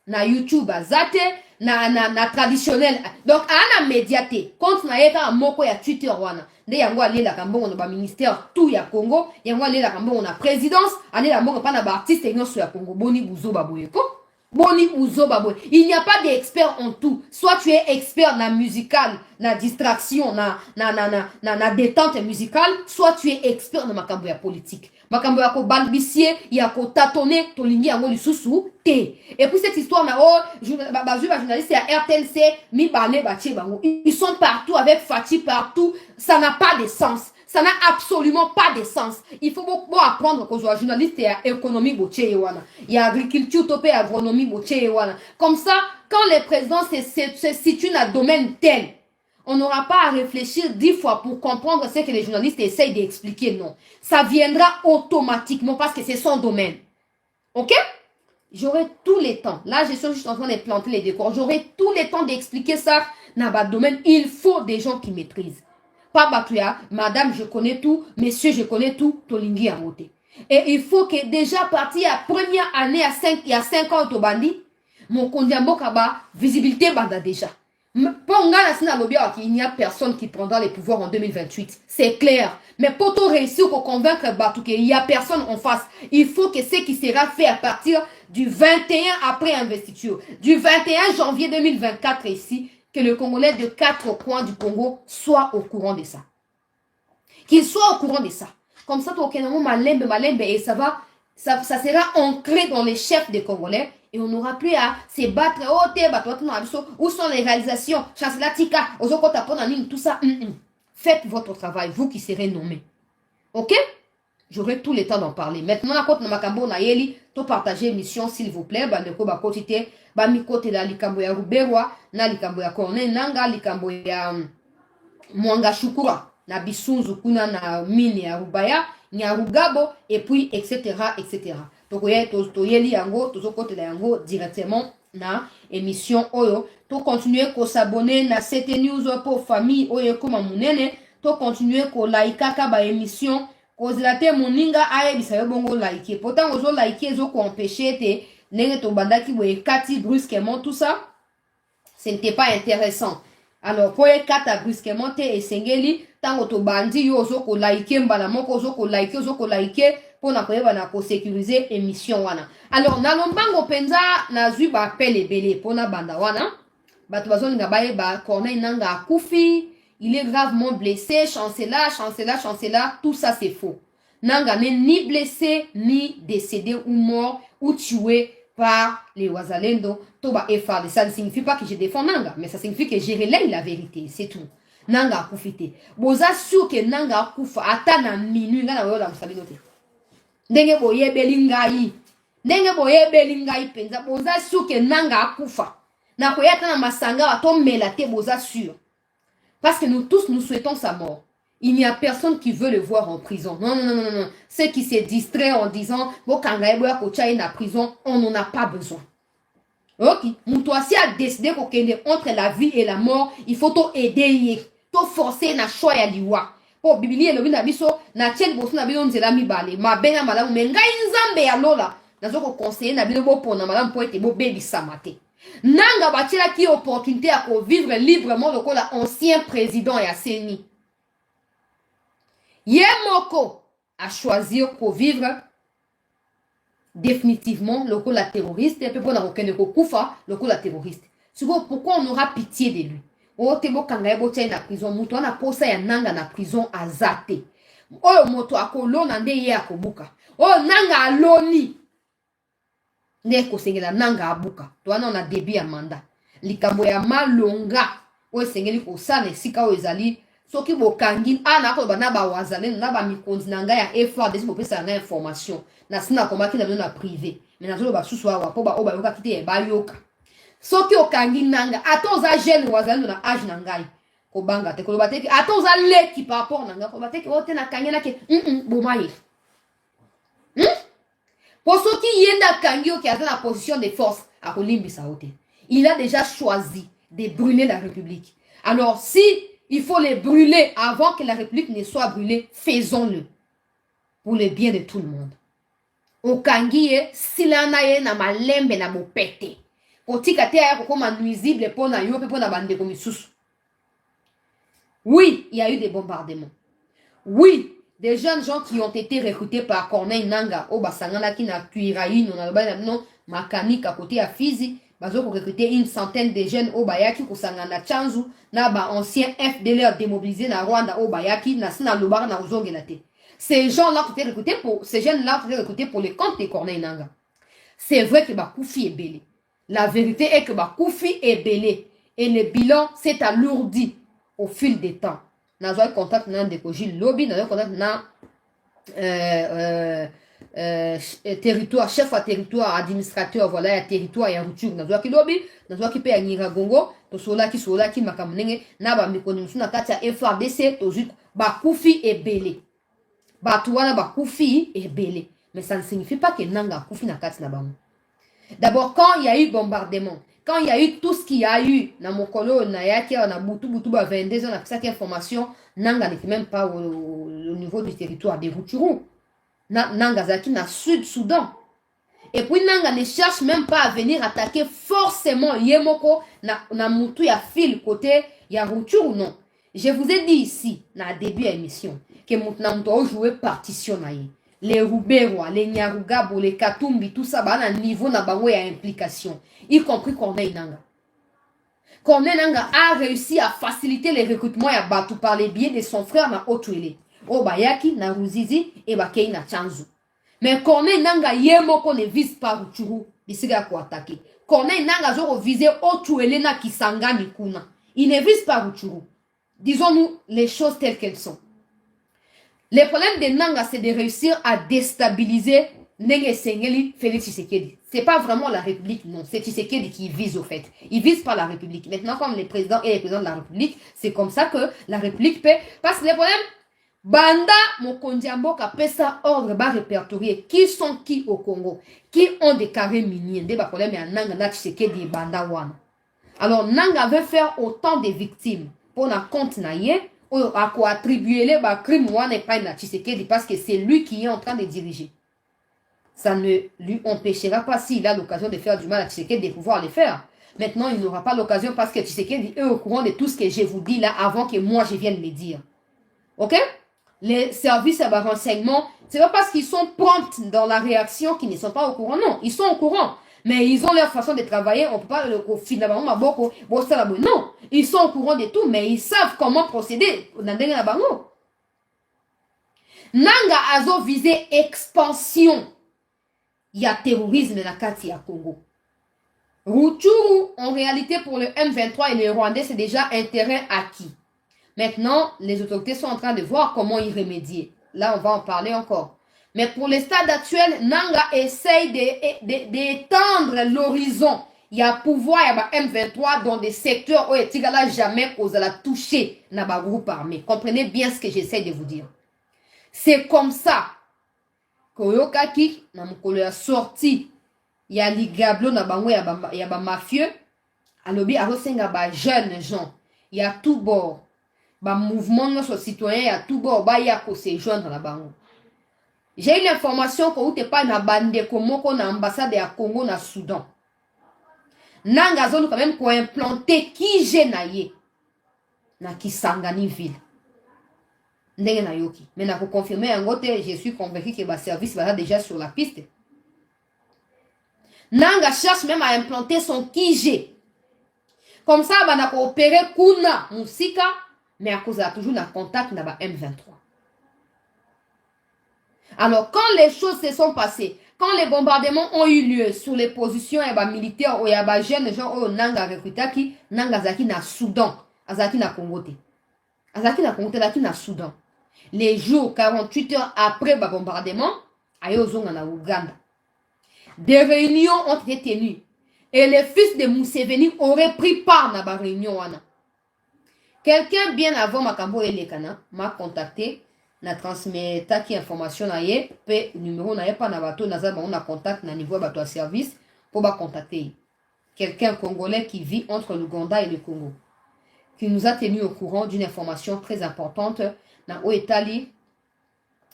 na YouTube azate, na traditionnel. Donc ana médiaté. Compte na yeka moko ya Twitter wana. Nde yango alela kambongo na ba ministère tout ya Congo, yango alela kambongo na présidence, alela mbongo pa na ba artiste nyonso ya Congo. Boni buzo baboyeko. Boni buzo baboy. Il n'y a pas d'expert en tout. Soit tu es expert na musical, na distraction, na détente musicale, soit tu es expert na makambo ya politique. Makambo ya ko balbisier, ya ko tâtonner, tolingi yango lisusu te. Et puis cette histoire na journaliste ya RTLC, mi bane batie bango. Ils sont partout avec Fati partout, ça n'a pas de sens. Ça n'a absolument pas de sens. Il faut beaucoup apprendre qu'aux journalistes, il y a économie, il y a agriculture, il y a agronomie. Comme ça, quand les présidents se situent dans un domaine tel, on n'aura pas à réfléchir 10 fois pour comprendre ce que les journalistes essayent d'expliquer. Non. Ça viendra automatiquement parce que c'est son domaine. Ok? J'aurai tout le temps. Là, je suis juste en train de planter les décors. J'aurai tout le temps d'expliquer ça dans votre domaine. Il faut des gens qui maîtrisent. Pas Batuya, madame, je connais tout, monsieur, je connais tout, Tolingi a voté. Et il faut que déjà partir à première année, il y a 5 ans au Tobandi, mon kondiamboka ba visibilité banda déjà. Il n'y a personne qui prendra les pouvoirs en 2028. C'est clair. Mais pour tout réussir pour convaincre Batou qu'il n'y a personne en face, il faut que ce qui sera fait à partir du 21 après investiture, du 21 janvier 2024 ici, que le Congolais de 4 coins du Congo soit au courant de ça. Qu'il soit au courant de ça. Comme ça, malembe, et ça sera ancré dans les chefs des Congolais. Et on n'aura plus à se battre. Où sont les réalisations? Tout ça. Faites votre travail, vous qui serez nommés. Ok? J'aurai tout le temps d'en parler. Maintenant, à côté de Makambo, to partager l'émission, s'il vous plaît. Bandeko, bakotite, bamikote la likambo ya Ruberwa, na likambo ya Corneille Nanga, likambo ya Mwanga Shukura, na Bisunzu kuna na mine ya Rubaya, Nyarugabo, et puis, etc., etc. Toyeli yango, tozokotela yango directement na émission oyo. To continuer ko s'abonner na cette news pour famille oyo kuma munene. To continuer ko like kaba émission. Ko zilate moninga aye bisayo bongo like. Pourtant ozo like ezo ko empêcher te nenge to bandaki boye kati brusquement tout ça. Ce n'était pas intéressant. Alors pour kata brusquement te esengeli tango to bandi yo ozo ko like mbala moko ozo ko like pour na sécuriser émission wana. Alors na lombango penza na zui ba appel ebele pour na banda wana. Bato bazoni nga baye ba Corneille Nanga akufi, il est gravement blessé, chancela, tout ça c'est faux. Nanga n'est ni blessé ni décédé ou mort ou tué par les Wazalendo. Toba effa, ça ne signifie pas que je défends Nanga, mais ça signifie que je relaye la vérité, c'est tout. Nanga akufite. Boza sûr que Nanga akufa ata na minu nga na wola musabinote. Ndenge boye belingai penza boza suke nanga akufa na koyata na masanga atomela te boza sûr, parce que nous tous nous souhaitons sa mort. Il n'y a personne qui veut le voir en prison. Non. Ceux qui se distraient en disant bokangaye boya kochaye na prison, on n'en a pas besoin. Ok, Moutouassi a décidé qu'on entre la vie et la mort, il faut to aider, to forcer na choix ya liwa. Po bibili elobi na biso na tien bosu na bino nzela mibale mabenga malamu me ngai nzambe ya lola nazoko conseiller na bino bopona malamu po ete bobebisama te. Nanga batielaki opportunité ya vivre librement lokola ancien président ya seni. Ye moko a choisir pour vivre définitivement lokola terroriste et puis pour na kokende kokufa lokola terroriste. Pourquoi on aura pitié de lui? O tebo kangaye botia na prison, mutu wana posa ya nanga na prison azate. Oyo moto akolona nde ye akobuka. O nanga aloni. Nde kosengela nanga abuka. To wana na début ya mandat. Likambo ya malonga. O sengeli kosana esika o ezali. Soki bokangi ana ko bana ba wazalendo na ba mikonzi nanga ya effort desi bopesa na information. Na sina komaki na na privé. Mais na zolo ba susu wa po ba o ba yoka kite ba yoka. Soki okangi nanga atoza jeune wazalendo na age na ngai ko banga te ko bateki atoza leki par rapport nanga ko bateki ote na kangena ke bomaye po soki yenda kangi oki ata na position de force a kolimbisa ote. Il a déjà choisi de brûler la République. Alors si il faut les brûler avant que la République ne soit brûlée, faisons-le pour le bien de tout le monde. Okangi e silana ye na malembe na bopete. Nuisible pour oui, il y a eu des bombardements. Oui, des jeunes gens qui ont été recrutés par Corneille Nanga, au Basangana qui n'a tuiraï, non, Makani, à côté à Fizi, bazo pour recruter une centaine de jeunes au Bayaki, au Sangana Chanzu, na ba ancien FDLR démobilisé na Rwanda au Bayaki, na Sina Lobar na Ozongelate. Ces gens-là ont été recrutés pour, ces jeunes-là ont été recrutés pour les comptes de Corneille Nanga. C'est vrai que Bakoufi est belé. La vérité est que Bakoufi est belé. Et le bilan s'est alourdi au fil des temps. Nous avons contact avec le lobby, nous avons contact avec territoire, chef à territoire, administrateur, voilà, à territoire, et à rupture. Nous avons lobby, nous avons qui Niragongo, to sola qui makamunenge, na ba mikonomusu na kati ya FRDC, to juk Bakoufi est belé. Batouana Bakoufi est belé. Mais ça ne signifie pas que Nanga Koufi na kati na bamu. D'abord, quand il y a eu bombardement, quand il y a eu tout ce qu'il y a eu, dans mon colo, on a boutou, 22 ans, on a fait cette information, Nanga n'était même pas au niveau du territoire des Rutshuru. Nanga Zaki, na Sud-Soudan. Et puis nanga ne cherche même pas à venir attaquer forcément yemoko na mutu ya fil côté ya rupture ou non. Je vous ai dit ici, na début de l'émission, que maintenant on doit jouer partition na ye. Les Rouberois, les Nyarugabo, les Katumbi, tout ça, bah, à un niveau na bango ya implication, y compris Corneille Nanga. Corneille Nanga a réussi à faciliter les recrutements ya Batu par les biais de son frère na Otuele. Obayaki, na Ruzizi, et Bakei na Chanzu. Mais Corneille Nanga yemoko ne vise pas Rutshuru, bisiga ko attaquer. Corneille Nanga zoro viser Otuele na Kisangani kuna. Il ne vise pas Rutshuru. Disons-nous les choses telles qu'elles sont. Le problème de Nanga, c'est de réussir à déstabiliser Nenge Sengeli Félix Tshisekedi. C'est pas vraiment la République, non. C'est Tshisekedi qui vise au fait. Il vise pas la République. Maintenant, comme les présidents et les présidents de la République, c'est comme ça que la République peut. Parce que le problème, Banda Mokondiamboka pesa ordre ba répertorier qui sont qui au Congo, qui ont des carrés miniers. Des problèmes à Nanga na Tshisekedi Banda wana. Alors Nanga veut faire autant de victimes pour na compte na ye ou à quoi attribuer les crimes wana et pas na Tshisekedi parce que c'est lui qui est en train de diriger. Ça ne lui empêchera pas s'il a l'occasion de faire du mal à Tshisekedi de pouvoir le faire. Maintenant, il n'aura pas l'occasion parce que Tshisekedi est au courant de tout ce que je vous dis là avant que moi je vienne le dire. Ok? Les services à renseignement, c'est pas parce qu'ils sont prompts dans la réaction qu'ils ne sont pas au courant. Non, ils sont au courant. Mais ils ont leur façon de travailler. On ne peut pas finalement non, ils sont au courant de tout, mais ils savent comment procéder. Nanga azo visé expansion. Il y a terrorisme dans la carte ya Congo. Rutshuru, en réalité, pour le M23 et les Rwandais, c'est déjà un terrain acquis. Maintenant, les autorités sont en train de voir comment y remédier. Là, on va en parler encore. Mais pour le stade actuel, Nanga essaye d'étendre l'horizon. Il y a pouvoir, il y a M23 dans des secteurs où il n'y a jamais osé la toucher dans le groupe armé. Comprenez bien ce que j'essaie de vous dire. C'est comme ça que Yokaki, dans mon sorti, il y a les gablos, il y a des mafieux, il y a des jeunes gens, il y a tout bord. Le mouvement citoyen, il y a tout bord, il y a se joindre dans la banque. J'ai eu l'information que vous n'êtes pas dans bande comme l'ambassade de Congo na Soudan. Nanga zone quand même pour implanter qui j'ai naïe na Kisangani ville. Ndenge na yoki. Mais na pour confirmer en gros, je suis convaincu que le service va déjà sur la piste. Nanga cherche même à implanter son Kije. Comme ça, on a opéré Kuna Musika, mais à cause de toujours un contact dans M23. Alors, quand les choses se sont passées, quand les bombardements ont eu lieu sur les positions militaires, il y a des jeunes gens qui Nanga recrutaki, Nanga zaki na Soudan, azaki na Congo te. Azaki na Congo te, azaki na Soudan. Les jours, 48 heures après le bombardement, ayozonga na Ouganda. Des réunions ont été tenues. Et les fils de Museveni auraient pris part dans la réunion. Quelqu'un bien avant Makambo et Lekana m'a contacté, n'a transmis qui information na ye, pe numéro na ye pas na bateau, on a contact na niveau bateau à service pour ba contacter. Quelqu'un congolais qui vit entre l'Ouganda et le Congo, qui nous a tenu au courant d'une information très importante na Oetali.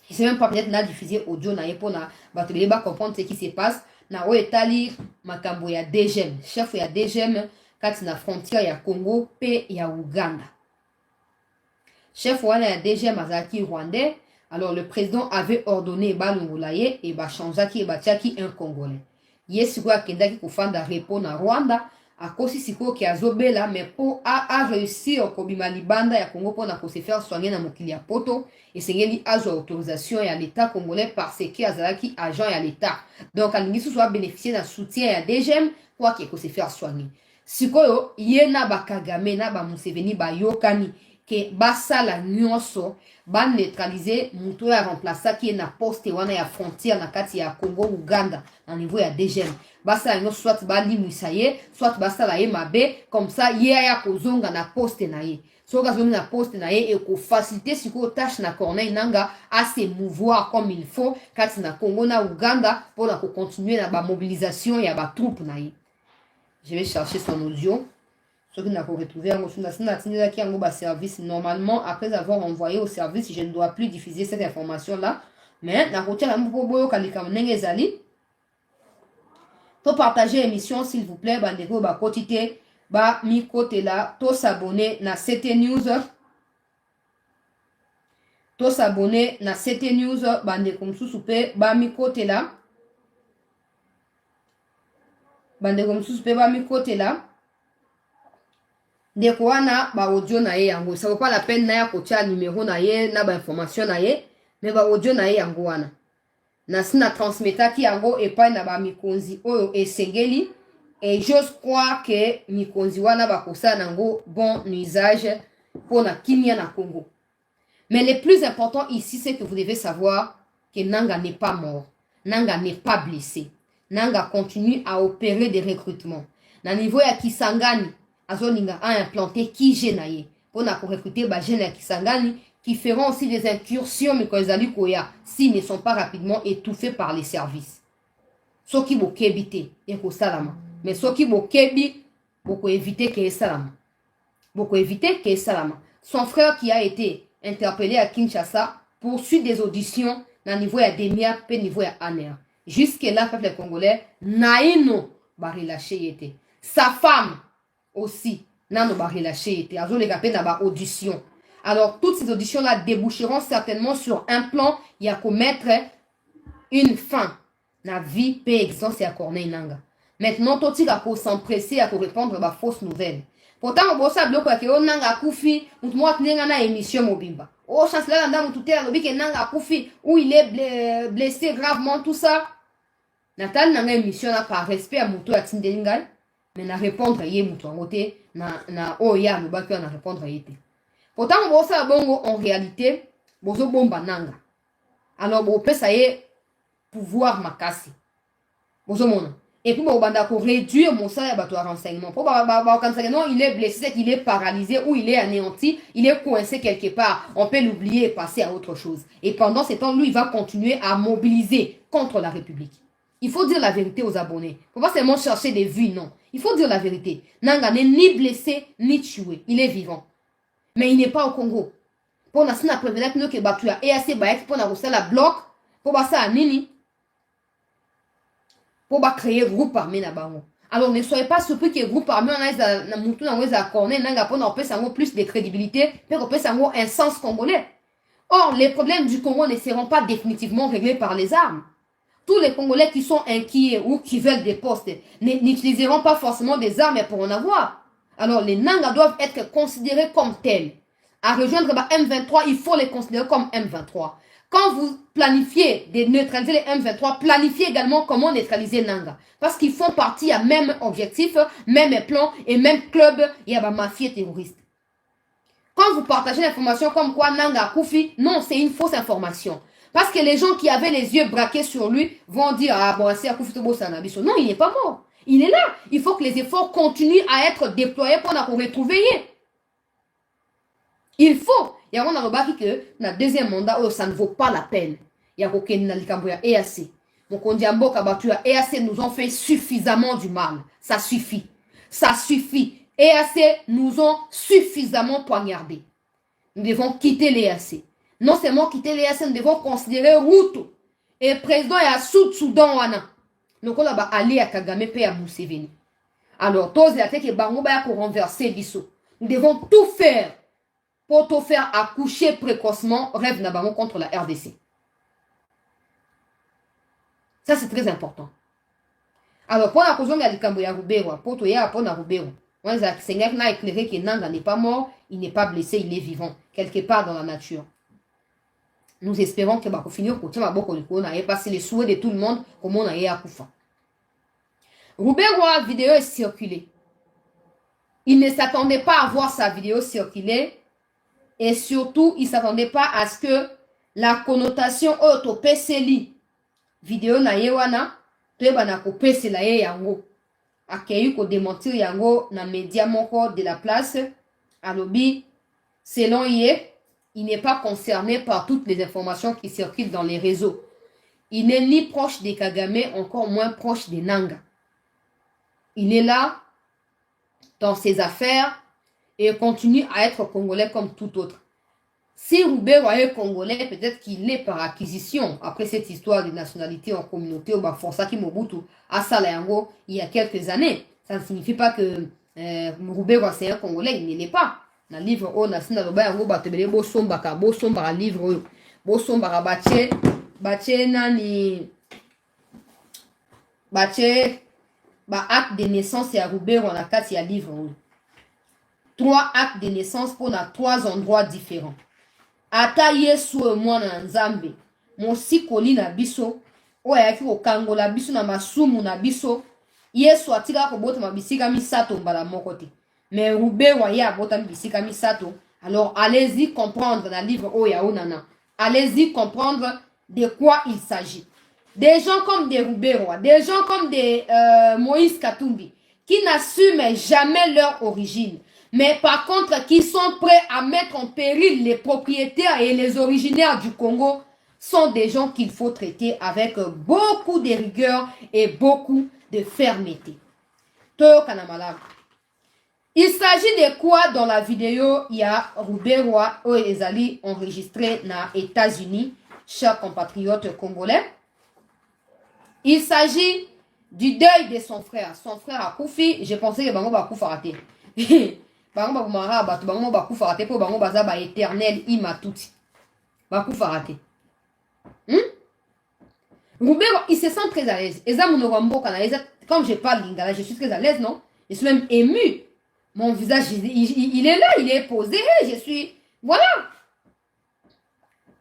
Je ne sais même pas peut-être na diffusé audio na ye pour na bateau ba comprendre ce qui se passe. Na Oetali Makambo ya DGM, chef ya DGM kati na frontière ya Congo pe ya Ouganda. Chef wana ya DGM azaki rwandais, alors le président avait ordonné Balungulaye et Bachanzaki et Batiaki un Congolais. Yesiko akendaki kufanda repo na Rwanda, akosi siko ki azobela, mais pour a réussir kobima libanda ya Congo pour na se faire soigner na mokili ya poto, et sengeli azo autorisation ya l'État congolais parce que azalaki agent ya l'État. Donc alingi soit bénéficier d'un soutien ya DGM pour qu'il se faire soigner. Sikoyo yena bakagame na ba Museveni ba yokani que basala nyonso ba neutraliser muto ya remplacer qui est na poste wana ya frontière na kati ya Congo Uganda na niveau ya DGM basala nyonso soit ba limwisa ye soit basala ye mabe comme ça ye ya kozonga na poste na ye soka zonga na poste na ye et ko faciliter siko tâche na Corneille Nanga à se mouvoir comme il faut kati na Congo na Uganda pour na ko continuer na ba mobilisation ya ba troupe na ye. Je vais chercher son audio. Ce qui n'a pas retrouvé un service. Normalement, après avoir envoyé au service, je ne dois plus diffuser cette information-là. Mais, na route la mbobo kalika nengezali. To partager l'émission s'il vous plaît, bandeko ba kotite ba mi côté là, to s'abonner na CT News. To s'abonner na CT News bandeko msusu pe ba mi côté là. Bandeko msusu pe ba mi côté là. Ndeko wana ba audio na ye yango. Ça vaut pas la peine na ya kocha numéro na ye na ba information na ye, mais ba audio na ye yango wana. Na sina transmetaki yango epai na ba mikonzi oyo esengeli et j'ose croire que mikonzi wana bakosa nango bon usage pour na kimia na Congo. Mais le plus important ici, c'est que vous devez savoir que Nanga n'est pas mort. Nanga n'est pas blessé. Nanga continue à opérer des recrutements. Na niveau ya Kisangani, Azoninga a implanté Kijenaye pour recruter ba jeunes ya Kisangani qui feront aussi des incursions mais quand ils koya s'ils ne sont pas rapidement étouffés par les services. Soki bo kebite eko salama. Mais soki bo kebi boko éviter que salama. Boko éviter que salama. Son frère qui a été interpellé à Kinshasa poursuit des auditions na niveau ya Demia pe niveau ya Aner. Jusque là peuple congolais naino ba relâché été. Sa femme aussi nano ba relâché été. Azo les gapé na ba audition. Alors, toutes ces auditions-là déboucheront certainement sur un plan, il y a qu'à mettre une fin. La vie, paix, existence et à Corneille Nanga. Maintenant, tout il a qu'à s'empresser à répondre à la fausse nouvelle. Pourtant, on bosse à bloquer que Nanga Koufi, ou moi, Nanga émission Mobimba. Oh, chance là, dans tout est que Nanga Koufi, où il est blessé gravement, tout ça. Natal Nanga émission là par respect à Moutou à Tindelingal, mais na répondre à Yé Moutou en côté, na Oya, nous battons à répondre à Yété. Pourtant, bongo en réalité, bozo bomba nanga. Alors, bon, ça y est, pouvoir makasi. Bozo mona. Et puis, bon, banda ko réduire mon salaire à renseignement. Pour non, il est blessé, c'est qu'il est paralysé ou il est anéanti, il est coincé quelque part. On peut l'oublier et passer à autre chose. Et pendant ce temps, lui, il va continuer à mobiliser contre la République. Il faut dire la vérité aux abonnés. Il ne faut pas seulement chercher des vues, non. Il faut dire la vérité. Nanga n'est ni blessé, ni tué. Il est vivant. Mais il n'est pas au Congo. Pour na sina prévenir que nous que batu ya EAC baek pour na reçoit la bloc pour basa à nini pour ba créer groupe armé na bango. Alors ne soyez pas surpris que groupe armé na mutu na weza corner nanga pour na opé sango plus de crédibilité, pour opé sango un sens congolais. Or les problèmes du Congo ne seront pas définitivement réglés par les armes. Tous les Congolais qui sont inquiets ou qui veulent des postes n'utiliseront pas forcément des armes pour en avoir. Alors, les Nanga doivent être considérés comme tels. À rejoindre M23, il faut les considérer comme M23. Quand vous planifiez de neutraliser les M23, planifiez également comment neutraliser Nanga. Parce qu'ils font partie à même objectif, même plan et même club, il y a des mafieux terroristes. Quand vous partagez l'information comme quoi Nanga Koufi, non, c'est une fausse information. Parce que les gens qui avaient les yeux braqués sur lui vont dire, ah bon, c'est Koufi Tobo Sanabiso. Non, il n'est pas mort. Il est là. Il faut que les efforts continuent à être déployés pour nous retrouver. Il faut. Il y a un remarqué que dans le deuxième mandat, ça ne vaut pas la peine. Il y a aucun Nalikamboya EAC. Donc on dit à Mboka Batua, EAC nous ont fait suffisamment du mal. Ça suffit. Ça suffit. EAC nous ont suffisamment poignardé. Nous devons quitter l'EAC. Non seulement quitter l'EAC, nous devons considérer Ruto. Et le président est à Soudan Wana. Donc, on a allé à Kagame et à Museveni. Alors, tous les attaques pour renverser Bissot. Nous devons tout faire pour tout faire accoucher précocement rêve Nabango contre la RDC. Ça, c'est très important. Alors, pour la cause de la Rubero, pour tout pour la Rubero, on a éclairé que Nanga n'est pas mort, il n'est pas blessé, il est vivant, quelque part dans la nature. Nous espérons que va finir pour passer les souhaits de tout le monde comme on a eu à Koufa. Roubero, vidéo est circulée. Il ne s'attendait pas à voir sa vidéo circuler et surtout, il ne s'attendait pas à ce que la connotation auto PCLI vidéo na yewana to bana ko PC la yango akeyu ko démentir yango na média moko de la place alobi selon Yé. Il n'est pas concerné par toutes les informations qui circulent dans les réseaux. Il n'est ni proche des Kagame, encore moins proche des Nanga. Il est là, dans ses affaires, et continue à être congolais comme tout autre. Si Roubero est congolais, peut-être qu'il est par acquisition. Après cette histoire de nationalité en communauté, au Forçaki Mobutu, à Salayango, il y a quelques années. Ça ne signifie pas que Roubero c'est un congolais, il ne l'est pas. Dans le livre, on a signé le Bosombaka livre, Bosombaka Bache Nani, Bache, acte de naissance et à Roubero, on a 4 livre. 3 actes de naissance pour 3 endroits différents. Ata Yesu mwana nzambe mosikoli na biso oyo ayaki kokangola biso na masumu na biso Yesu atika kobotama bisika misato mbala moko te mais Roubero ye abotami bisika misato. Alors allez-y comprendre dans le livre oyo onana, allez-y comprendre de quoi il s'agit. Des gens comme des Roubero, des gens comme des Moïse Katumbi qui n'assument jamais leur origine, mais par contre qui sont prêts à mettre en péril les propriétaires et les originaires du Congo, sont des gens qu'il faut traiter avec beaucoup de rigueur et beaucoup de fermeté. Il s'agit de quoi dans la vidéo? Il y a Roubero et Ezali enregistré aux États-Unis, chers compatriotes congolais. Il s'agit du deuil de son frère. Son frère a Koufi. Je pensais que Bango va Koufa rater. Bango va Mara Batou, Bango va Koufa rater pour Bango Baza ba éternel Imatuti. Ba Koufa rater. Roubero, il se sent très à l'aise. Quand je parle lingala, je suis très à l'aise, non? Je suis même ému. Mon visage, il est là, il est posé. Je suis. Voilà.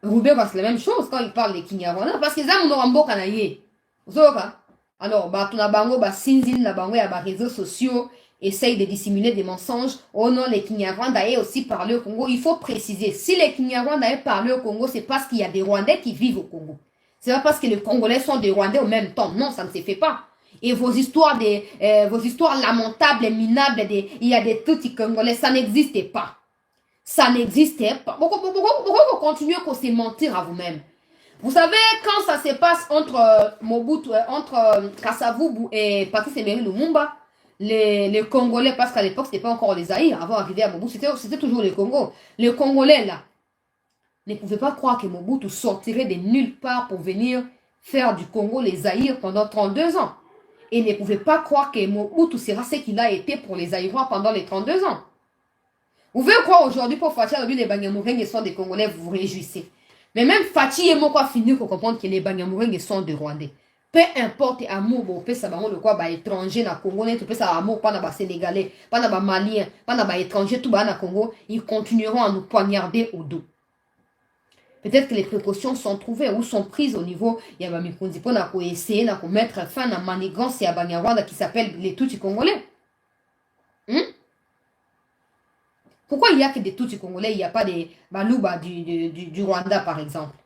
Roubero, c'est la même chose quand il parle de Kinyarwanda. Parce que ça, mon Rambo Kanaye. Alors, na bango ba sinzin na bango ya ba réseaux sociaux essayent de dissimuler des mensonges. Oh non, les Kinyarwanda aient aussi parlé au Congo. Il faut préciser, si les Kinyarwanda aient parlé au Congo, c'est parce qu'il y a des Rwandais qui vivent au Congo. C'est pas parce que les Congolais sont des Rwandais au même temps. Non, ça ne se fait pas. Et vos histoires lamentables et minables, il y a des trucs Congolais, ça n'existait pas. Ça n'existait pas. Pourquoi vous continuez à se mentir à vous-même? Vous savez, quand ça se passe entre Mobutu, entre Kasavubu et Patrice Emery Lumumba, les Congolais, parce qu'à l'époque, c'était pas encore les Zaïre, avant d'arriver à Mobutu, c'était toujours les Congos. Les Congolais, là, ne pouvaient pas croire que Mobutu sortirait de nulle part pour venir faire du Congo les Zaïre pendant 32 ans. Et ne pouvaient pas croire que Mobutu sera ce qu'il a été pour les Zaïrois pendant les 32 ans. Vous pouvez croire aujourd'hui, pour Fatia, les Banyamourengues sont des Congolais, vous vous réjouissez. Mais même Fatih et Moko finit pour comprendre que les Banyamourengues sont des Rwandais. Peu importe amour, bon, peut savoir de quoi, bah, étranger na Congo, tu peux savoir amour, pas na Sénégalais, pas na Malien, pas na étranger, tout bas na Congo, ils continueront à nous poignarder au dos. Peut-être que les précautions sont trouvées ou sont prises au niveau, il y a Mikundi pour essayer de mettre fin à la manigance et à Banyarwanda qui s'appelle les Tutsis congolais. Pourquoi il n'y a que des Tutsis congolais, il n'y a pas des Baluba du Rwanda, par exemple?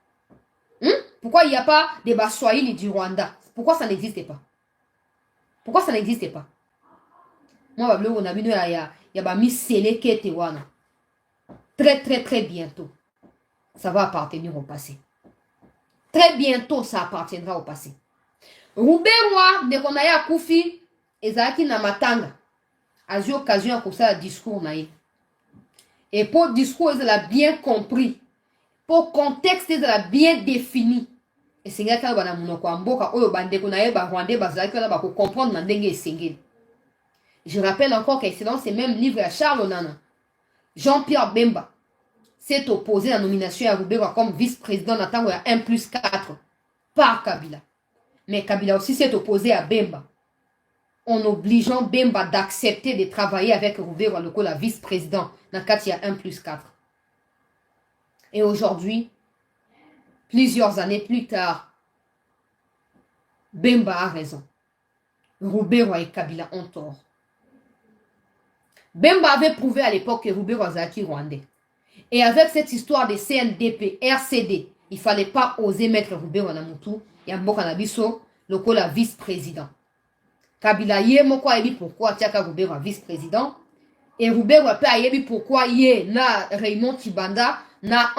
Pourquoi il n'y a pas des Baswahili du Rwanda? Pourquoi ça n'existait pas? Pourquoi ça n'existait pas? Moi, on a vu, il y a Miss Seleke Tewana. Très, très, très bientôt, ça va appartenir au passé. Très bientôt, ça appartiendra au passé. Roubero, de Konaya Koufi, Ezaki Namatanga, a eu occasion de faire un discours. Et pour le discours, il a bien compris. Pour le contexte, il a bien défini. Et c'est ce que comprendre. Je rappelle encore que c'est dans ce même livre à Charles Onana. Jean-Pierre Bemba s'est opposé à la nomination à Roubero comme vice-président en tant que 1+4 par Kabila. Mais Kabila aussi s'est opposé à Bemba en obligeant Bemba d'accepter de travailler avec Roubero comme la vice-président dans le cas il y a 1+4. Et aujourd'hui, plusieurs années plus tard, Bemba a raison. Roubero et Kabila ont tort. Bemba avait prouvé à l'époque que Roubero était rwandais. Et avec cette histoire de CNDP, RCD, il ne fallait pas oser mettre Roubero Namutu et Mboka Nabiso, le vice-président. Kabila yé moko ayebi pourquoi tiaka Roubero vice-président. Et Roubero ayebi pourquoi yé na Raymond Tibanda, na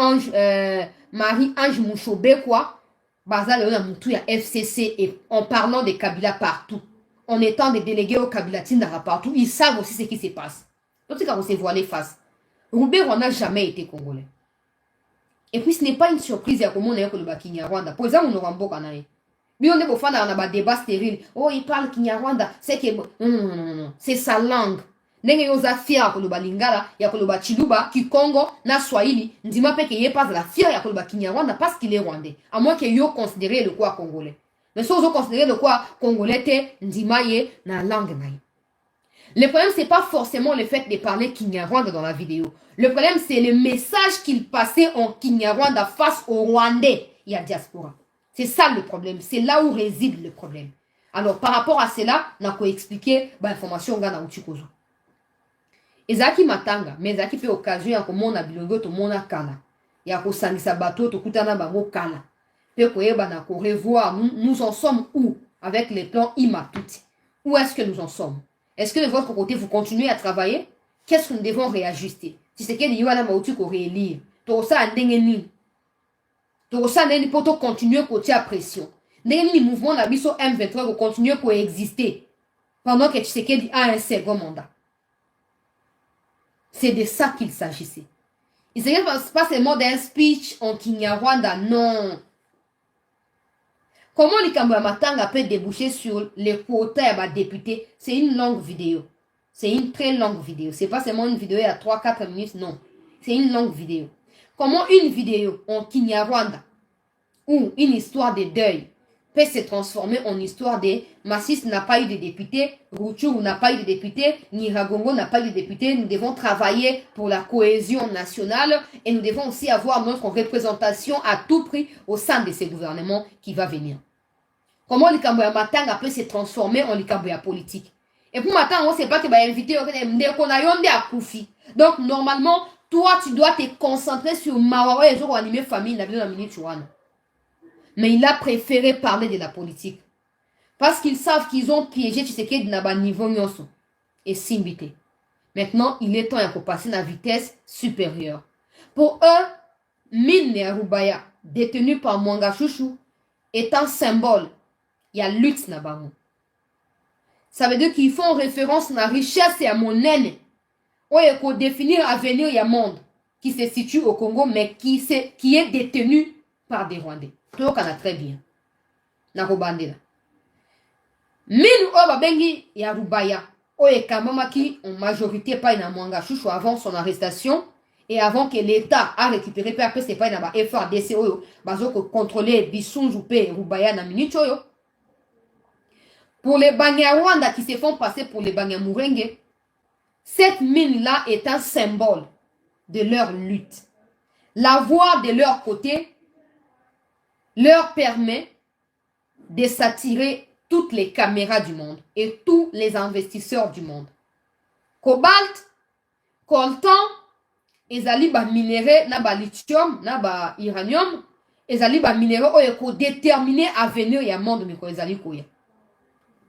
Marie-Ange Mouchobe quoi, Bazal Namutu ya FCC et en parlant de Kabila partout. En étant des délégués au Kabila Tindara partout, ils savent aussi ce qui se passe. Donc, quand on se voit les faces. Roubero n'a jamais été congolais. Et puis ce n'est pas une surprise, il y a comment on est que le Kinyarwanda. Pour exemple, on aura un beau canal. Mais on est pour faire un débat stérile. Oh, il parle Kinyarwanda. C'est que. Non, non, non, non. C'est sa langue. Ndenge yoza fier koloba lingala, ya koloba chiluba, kikongo, na swahili, ndima pe que yé pas la fier ya koloba Kinyarwanda parce qu'il est rwandais. À moins que yo considérez le quoi congolais. Mais si vous considérez le quoi congolais, te ndima yé na langue naï. Le problème, c'est pas forcément le fait de parler Kinyarwanda dans la vidéo. Le problème, c'est le message qu'il passait en Kinyarwanda face aux Rwandais et à diaspora. C'est ça le problème. C'est là où réside le problème. Alors, par rapport à cela, on a expliqué l'information na Uchikozo. Ezaki matanga, mais ezaki fait occasion ya komona bilongo to mona kala. Ya ko sangisa bato to kutana bango kala. Pe koyeba na ko revoir nous en sommes où avec les plans Imatuti. Où est-ce que nous en sommes? Est-ce que de votre côté, vous continuez à travailler? Qu'est-ce que nous devons réajuster? Si c'est qu'il y a un outil qu'on réélire, tout ça a ndengeni. Tout ça n'est pas pour continuer côté à pression. Ndengeni mouvement la biso M23 pour continuer pour exister pendant que Tshisekedi a un second mandat. C'est de ça qu'il s'agissait. Il ne s'agit pas seulement d'un speech en Kinyarwanda, non. Comment les Matanga peut déboucher sur les quotas des députés? C'est une longue vidéo. C'est une très longue vidéo. C'est pas seulement une vidéo à 3-4 minutes, non. C'est une longue vidéo. Comment une vidéo en Kinyarwanda ou une histoire de deuil peut se transformer en histoire de Massis n'a pas eu de député, Rutshuru n'a pas eu de député, Nyiragongo n'a pas eu de député. Nous devons travailler pour la cohésion nationale et nous devons aussi avoir notre représentation à tout prix au sein de ces gouvernements qui va venir. Comment le Kamboya Matanga peut se transformer en le Kamboya politique? Et pour Matanga, on ne sait pas que va inviter qu'on a yondé à Koufi. Donc normalement, toi tu dois te concentrer sur Mawawa et sur animer famille la vie de la minute Chouane. Mais il a préféré parler de la politique. Parce qu'ils savent qu'ils ont piégé Tshisekedi na niveau nyonso. Et Simbité. Maintenant, il est temps de passer à la vitesse supérieure. Pour eux, Mine Arubaya, détenu par Mwanga Chouchou, est un symbole. Il y a lutte na bango. Ça veut dire qu'ils font référence à la richesse et à mon aîné. Il faut définir l'avenir il y a un monde qui se situe au Congo, mais qui est détenu par des Rwandais. Tout le monde très bien. Na Robandela. Minu Obabengi et Arubaya. Oye Kamamaki en majorité pas na Mwanga Chouchou avant son arrestation et avant que l'État a récupéré peu après c'est pas na FRDC oyo bazoko contrôler Bisunju pe Rubaya na minute oyo. Pour les Banyarwanda qui se font passer pour les Banyamurenge, cette mine-là est un symbole de leur lutte. La voix de leur côté leur permet de s'attirer toutes les caméras du monde et tous les investisseurs du monde. Cobalt, coltan, ezali ba minéraux na ba lithium, na ba uranium, ezali ba minéraux oyo ko déterminer avenir ya monde miko ezali koya.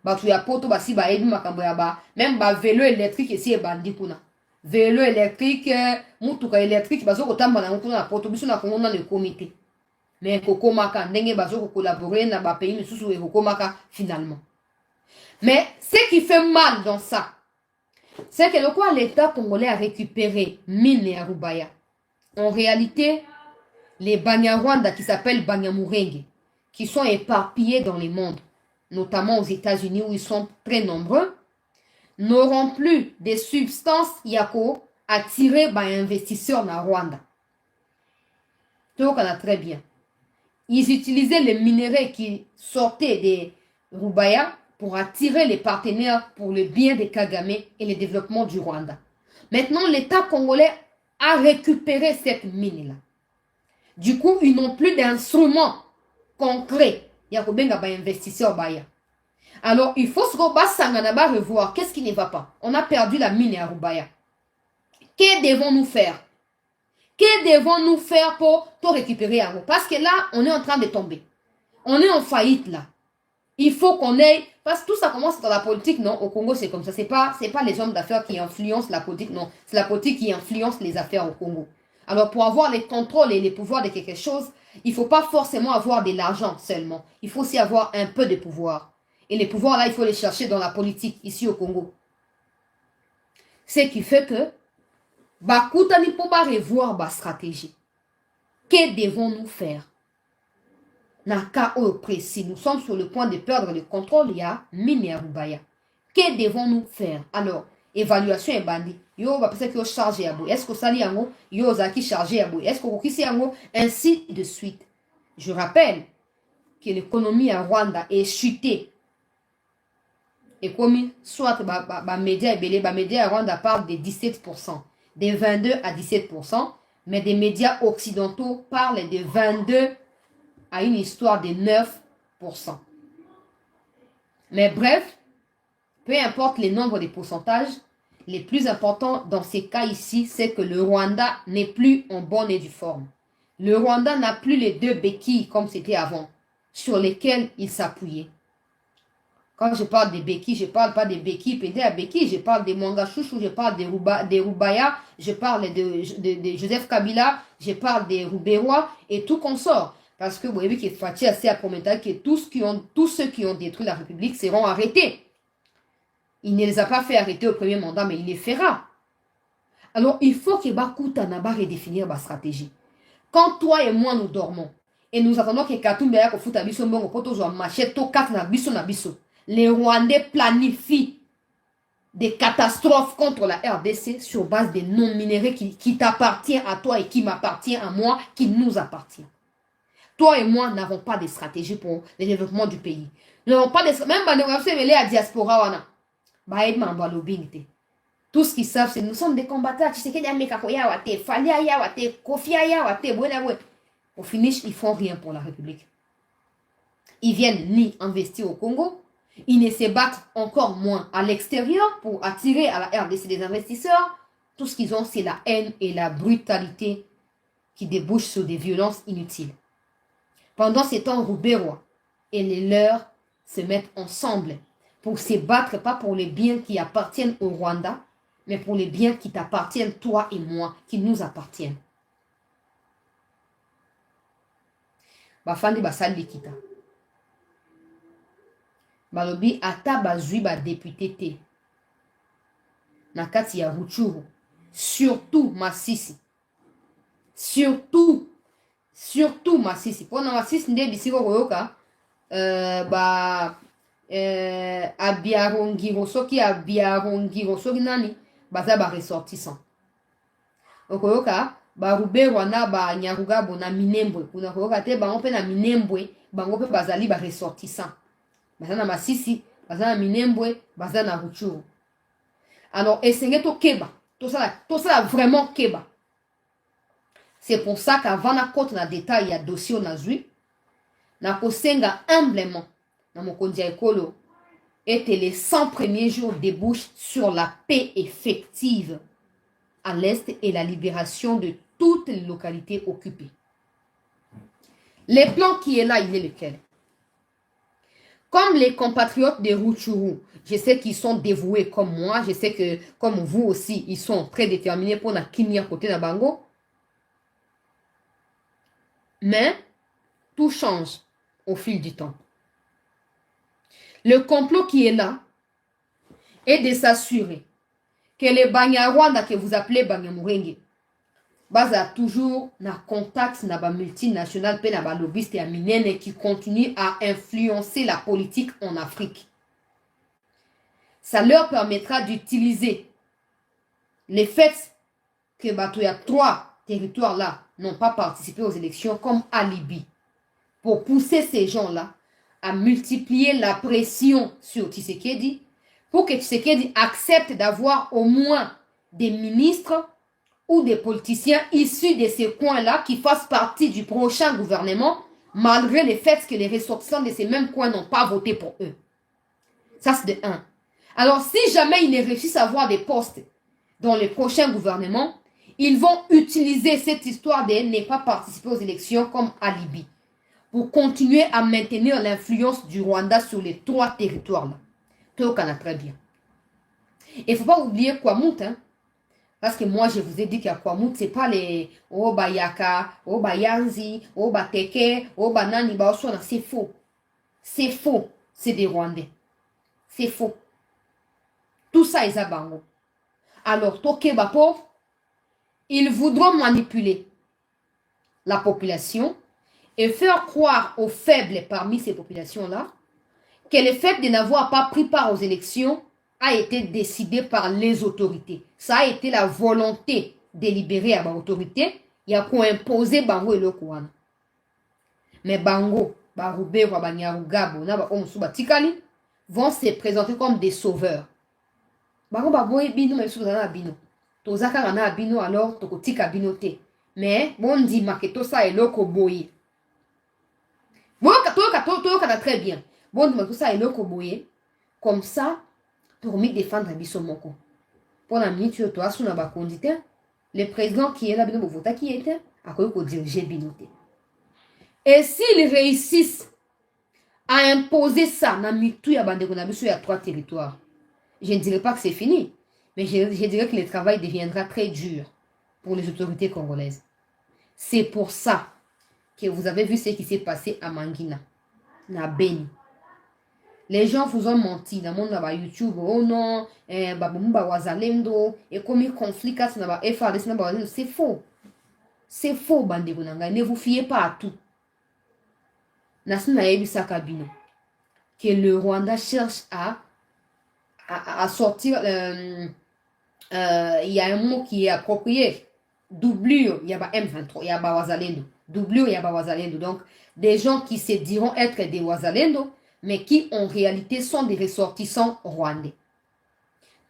Ba tu ya poto ba si ba edu makambo ya ba même ba vélo électrique esi e bandi kuna. Vélo électrique, mutuka électrique bazo ko tamba na kuna poto biso na kongo na le comité. Mais kokomaka ndenge bazo collaborer na ba pays misusu e kokomaka finalement. Mais ce qui fait mal dans ça, c'est que le quoi l'État congolais a récupéré Mine et Arubaya. En réalité, les Banyarwanda qui s'appellent Banyamurenge, qui sont éparpillés dans le monde, notamment aux États-Unis où ils sont très nombreux, n'auront plus des substances yako attirées par investisseurs dans Rwanda. Donc on a très bien. Ils utilisaient les minéraux qui sortaient des Rubaya pour attirer les partenaires pour le bien de Kagame et le développement du Rwanda. Maintenant, l'État congolais a récupéré cette mine-là. Du coup, ils n'ont plus d'instruments concrets. Il y a combien d'investisseurs baya. Alors, il faut se revoir qu'est-ce qui ne va pas. On a perdu la mine à Rubaya. Que devons-nous faire? Que devons-nous faire pour récupérer Aro? Parce que là, on est en train de tomber. On est en faillite là. Il faut qu'on ait... Parce que tout ça commence dans la politique, non? Au Congo, c'est comme ça. C'est pas les hommes d'affaires qui influencent la politique, non. C'est la politique qui influence les affaires au Congo. Alors, pour avoir les contrôles et les pouvoirs de quelque chose, il ne faut pas forcément avoir de l'argent seulement. Il faut aussi avoir un peu de pouvoir. Et les pouvoirs là, il faut les chercher dans la politique, ici au Congo. Ce qui fait que... Bakutani pour revoir la stratégie. que devons-nous faire? Naka au précis, nous sommes sur le point de perdre le contrôle, il y a Mine et Rubaya. Que devons-nous faire? Alors, évaluation est bandit. Yo, va penser que yo chargé à bout. Est-ce que ça li yango? Yo, zaki chargé à bout. Est-ce que vous yango? Ainsi de suite. Je rappelle que l'économie à Rwanda est chutée. Et comme soit médias médias à Rwanda parlent de 17%, de 22 à 17%, mais des médias occidentaux parlent de 22 à une histoire de 9%. Mais bref, peu importe les nombres de pourcentages, les plus importants dans ces cas ici, c'est que le Rwanda n'est plus en bonne et due forme. Le Rwanda n'a plus les deux béquilles comme c'était avant, sur lesquelles il s'appuyait. Quand je parle des béquilles, je ne parle pas des béquilles pédées à béquilles, je parle des Mwanga Chouchou, je parle des Rubaya, je parle de Joseph Kabila, je parle des Rouberois et tout consort. Parce que vous voyez qu'il faut assez à promettre que tous ceux qui ont détruit la République seront arrêtés. Il ne les a pas fait arrêter au premier mandat, mais il les fera. Alors, il faut que Bakuta Naba redéfinir ma stratégie. Quand toi et moi nous dormons, et nous attendons que Katumbe ya kofuta biso mbongo poto zo machette to kat na biso, les Rwandais planifient des catastrophes contre la RDC sur base des non-minérés qui t'appartiennent à toi et qui m'appartient à moi, qui nous appartient. Toi et moi n'avons pas de stratégie pour le développement du pays. Nous n'avons pas de même la diaspora. Tout ce qu'ils savent, c'est que nous sommes des combattants. Au finish, ils ne font rien pour la République. Ils viennent ni investir au Congo, ils ne se battent encore moins à l'extérieur pour attirer à la RDC des investisseurs. Tout ce qu'ils ont, c'est la haine et la brutalité qui débouchent sur des violences inutiles. Pendant ces temps, Rouberois et les leurs se mettent ensemble pour se battre, pas pour les biens qui appartiennent au Rwanda, mais pour les biens qui t'appartiennent, toi et moi, qui nous appartiennent. Bafandi basali kita. Balobi ata bazui ba député te. Nakati ya Rutshuru. Surtout Masisi. Surtout Masisi. Pona Masisi nde bisiko koyoka. Abiarongiro soki nani baza ba ressortissant. Okoyoka ba Rubero na ba Nyarugabo na Minembwe. Kuna koyoka te bango pe na Minembwe, bango pe bazali ba ressortissant. Baza na Masisi, baza na Minembwe, baza na Rutshuru. Alors, essayez to keba. Tout ça vraiment keba. C'est pour ça qu'avant na côte na détail ya dossier na zui, na kosenga humblement na mokondia ekolo était les 100 premiers jours débouchent sur la paix effective à l'Est et la libération de toutes les localités occupées. Le plan qui est là, il est lequel? Comme les compatriotes de Rutshuru, je sais qu'ils sont dévoués comme moi, je sais que comme vous aussi, ils sont très déterminés pour na kini à côté de Bango. Mais tout change au fil du temps. Le complot qui est là est de s'assurer que les Banyarwanda que vous appelez Banyamurenge, baza toujours na contact na ba multinational pe na ba lobbyiste ya minene qui continue à influencer la politique en Afrique. Ça leur permettra d'utiliser les faits que Batoya 3 territoires là n'ont pas participé aux élections comme alibi pour pousser ces gens-là à multiplier la pression sur Tshisekedi pour que Tshisekedi accepte d'avoir au moins des ministres ou des politiciens issus de ces coins-là qui fassent partie du prochain gouvernement, malgré le fait que les ressortissants de ces mêmes coins n'ont pas voté pour eux. Ça, c'est de 1. Alors, si jamais ils ne réussissent à avoir des postes dans le prochain gouvernement, ils vont utiliser cette histoire de ne pas participer aux élections comme alibi pour continuer à maintenir l'influence du Rwanda sur les 3 territoires-là. Tout le Canada, très bien. Et il ne faut pas oublier Kwamut, hein. Parce que moi, je vous ai dit qu'à Kwamut, ce n'est pas les Obayaka, Obayanzi, Obateke, Obanani, c'est faux. C'est faux. C'est des Rwandais. C'est faux. Tout ça est à Bango. Alors, Toke Bapo, ils voudront manipuler la population et faire croire aux faibles parmi ces populations-là que le fait de n'avoir pas pris part aux élections a été décidé par les autorités. Ça a été la volonté délibérée à l'autorité. Il y a pour imposer Bango et le Kouana. Mais Bango, Barubero, Banyarugabo, Tikali vont se présenter comme des sauveurs. Bango, Baboye, Bino, mais Souzana Bino. Tozaka na Bino, alors, Tokotika Binote. Mais, bon, dit, Maketo, ça est le Koboye. Bon, très bien. Bon, tout ça est le Koboye. Comme ça, pour me défendre à Bissomoko. Pour la minute, toi, sous la bakondite, le président qui est là, Bino Bovota, qui était, a quoi diriger Binote. Et s'ils réussissent à imposer ça, dans il y a 3 territoires, je ne dirais pas que c'est fini, mais je dirais que le travail deviendra très dur pour les autorités congolaises. C'est pour ça que vous avez vu ce qui s'est passé à Mangina, à Beni. Les gens vous ont menti dans mon YouTube. Oh non, wazalendo, et comme il conflit, c'est faux. C'est faux, bandeko nanga. Ne vous fiez pas à tout. Que le Rwanda cherche à sortir. Il y a un mot qui est approprié. Doublure, il y a M23, il y a wazalendo. Doublure, il y a wazalendo. Donc, des gens qui se diront être des wazalendo, mais qui en réalité sont des ressortissants rwandais.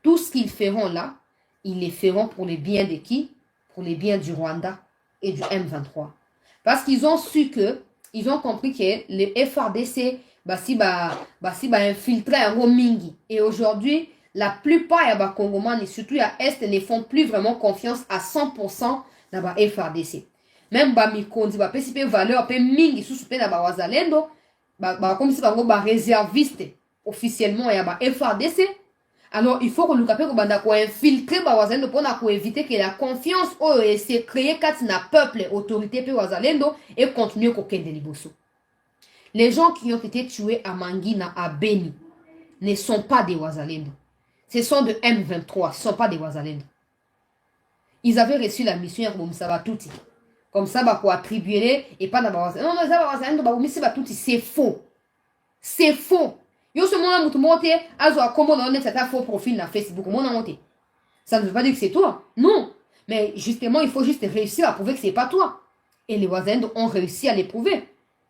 Tout ce qu'ils feront là, ils les feront pour les biens de qui? Pour les biens du Rwanda et du M23. Parce qu'ils ont su que, ils ont compris que les FRDC, infiltré un Romingi. Et aujourd'hui, la plupart des Congomans, et surtout à Est, ne font plus vraiment confiance à 100% dans la FRDC. Même Mikondi, il valeur, mingi, sous Wazalendo, comme si on réserviste officiellement et à FRDC. Alors il faut que nous capions qu'on infiltrer Wazalendo pour éviter que la confiance s'est créée quand il y a peuple, autorité pour Wazalendo et continuer qu'aucun délibération. Les gens qui ont été tués à Mangina, à Beni, ne sont pas des Wazalendo. Ce sont de M23, ce ne sont pas des Wazalendo. Ils avaient reçu la mission comme ça va tout. Comme ça, pour attribuer et pas dans non, c'est faux. C'est faux. Yo ce moment où monte, comment on est un faux profil dans Facebook, comment on monte. Ça ne veut pas dire que c'est toi. Non. Mais justement, il faut juste réussir à prouver que c'est pas toi. Et les voisins ont réussi à les prouver.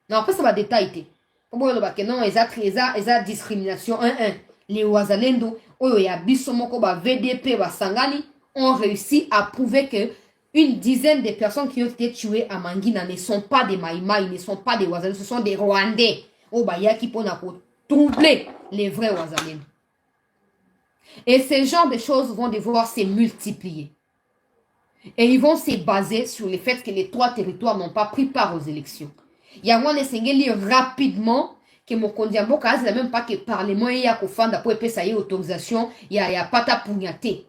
Non, après, ça va détailler. Non, ils ont discrimination. Les Wazalendo, il y a Bissomoko, VDP, Sangani, ont réussi à prouver que une dizaine de personnes qui ont été tuées à Mangina ne sont pas des Maïmaï, ne sont pas des Wazalendo, ce sont des Rwandais. Il y a qui pour troubler les vrais Wazalendo. Et ces genres de choses vont devoir se multiplier. Et ils vont se baser sur le fait que les 3 territoires n'ont pas pris part aux élections. Il y a un essayé rapidement que mon kondiambo kazi la même pas que parlement il y a kofanda pour épée ça y autorisation il y a pas ta pugnate.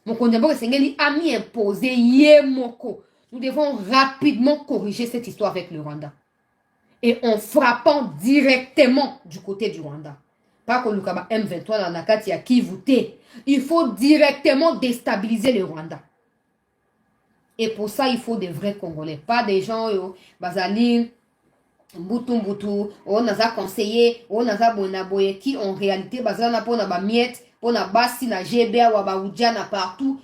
Mon kondiambo essayé a mis imposé yemoko. Nous devons rapidement corriger cette histoire avec le Rwanda. Et en frappant directement du côté du Rwanda. Pas que le M23 dans la carte y a qui voter. Il faut directement déstabiliser le Rwanda. Et pour ça, il faut des vrais Congolais. Pas des gens, Bazali, Mbutu, on a conseillé, on a bonaboye, qui en réalité, Bazala pour na miette, pour na basi, na GBA, ou na partout.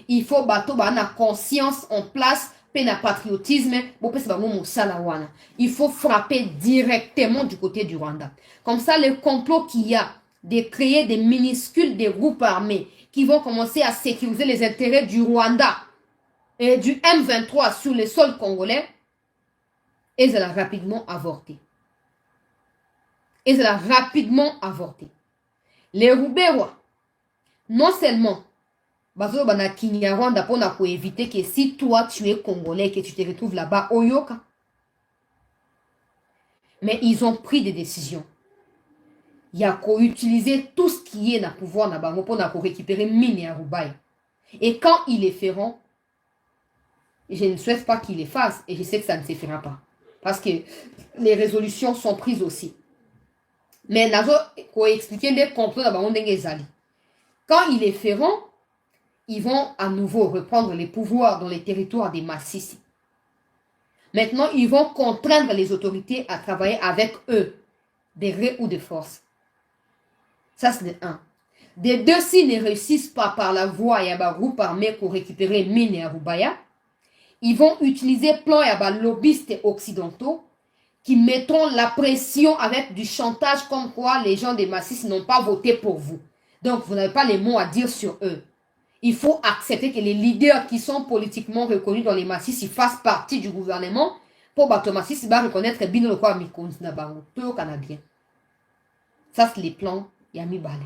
Il faut bateau, na conscience en place, na patriotisme, il faut frapper directement du côté du Rwanda. Comme ça, le complot qu'il y a de créer des minuscules des groupes armés qui vont commencer à sécuriser les intérêts du Rwanda et du M23 sur les sols congolais, et ça a rapidement avorté. Les Rouberois, non seulement, pour éviter que si toi tu es congolais, que tu te retrouves là-bas, Oyoka, mais ils ont pris des décisions. Il y a qu'à utiliser tout ce qui est dans le pouvoir pour récupérer mine et Arubaï. Et quand ils les feront, je ne souhaite pas qu'ils les fassent et je sais que ça ne se fera pas. Parce que les résolutions sont prises aussi. Mais il faut expliquer les complots dans le quand ils les feront, ils vont à nouveau reprendre les pouvoirs dans les territoires des Massissi. Maintenant, ils vont contraindre les autorités à travailler avec eux, de gré ou de force. Ça, c'est de 1. Des 2, s'ils ne réussissent pas par la voie et un groupe armé pour récupérer Mine et Arubaya, ils vont utiliser plan et lobbyistes occidentaux qui mettront la pression avec du chantage comme quoi les gens des Massis n'ont pas voté pour vous. Donc, vous n'avez pas les mots à dire sur eux. Il faut accepter que les leaders qui sont politiquement reconnus dans les Massis fassent partie du gouvernement pour que Massis va reconnaître Bino Lokwa Mikons Nabango. Tout le Canadien. Ça, c'est les plans Yami Bale.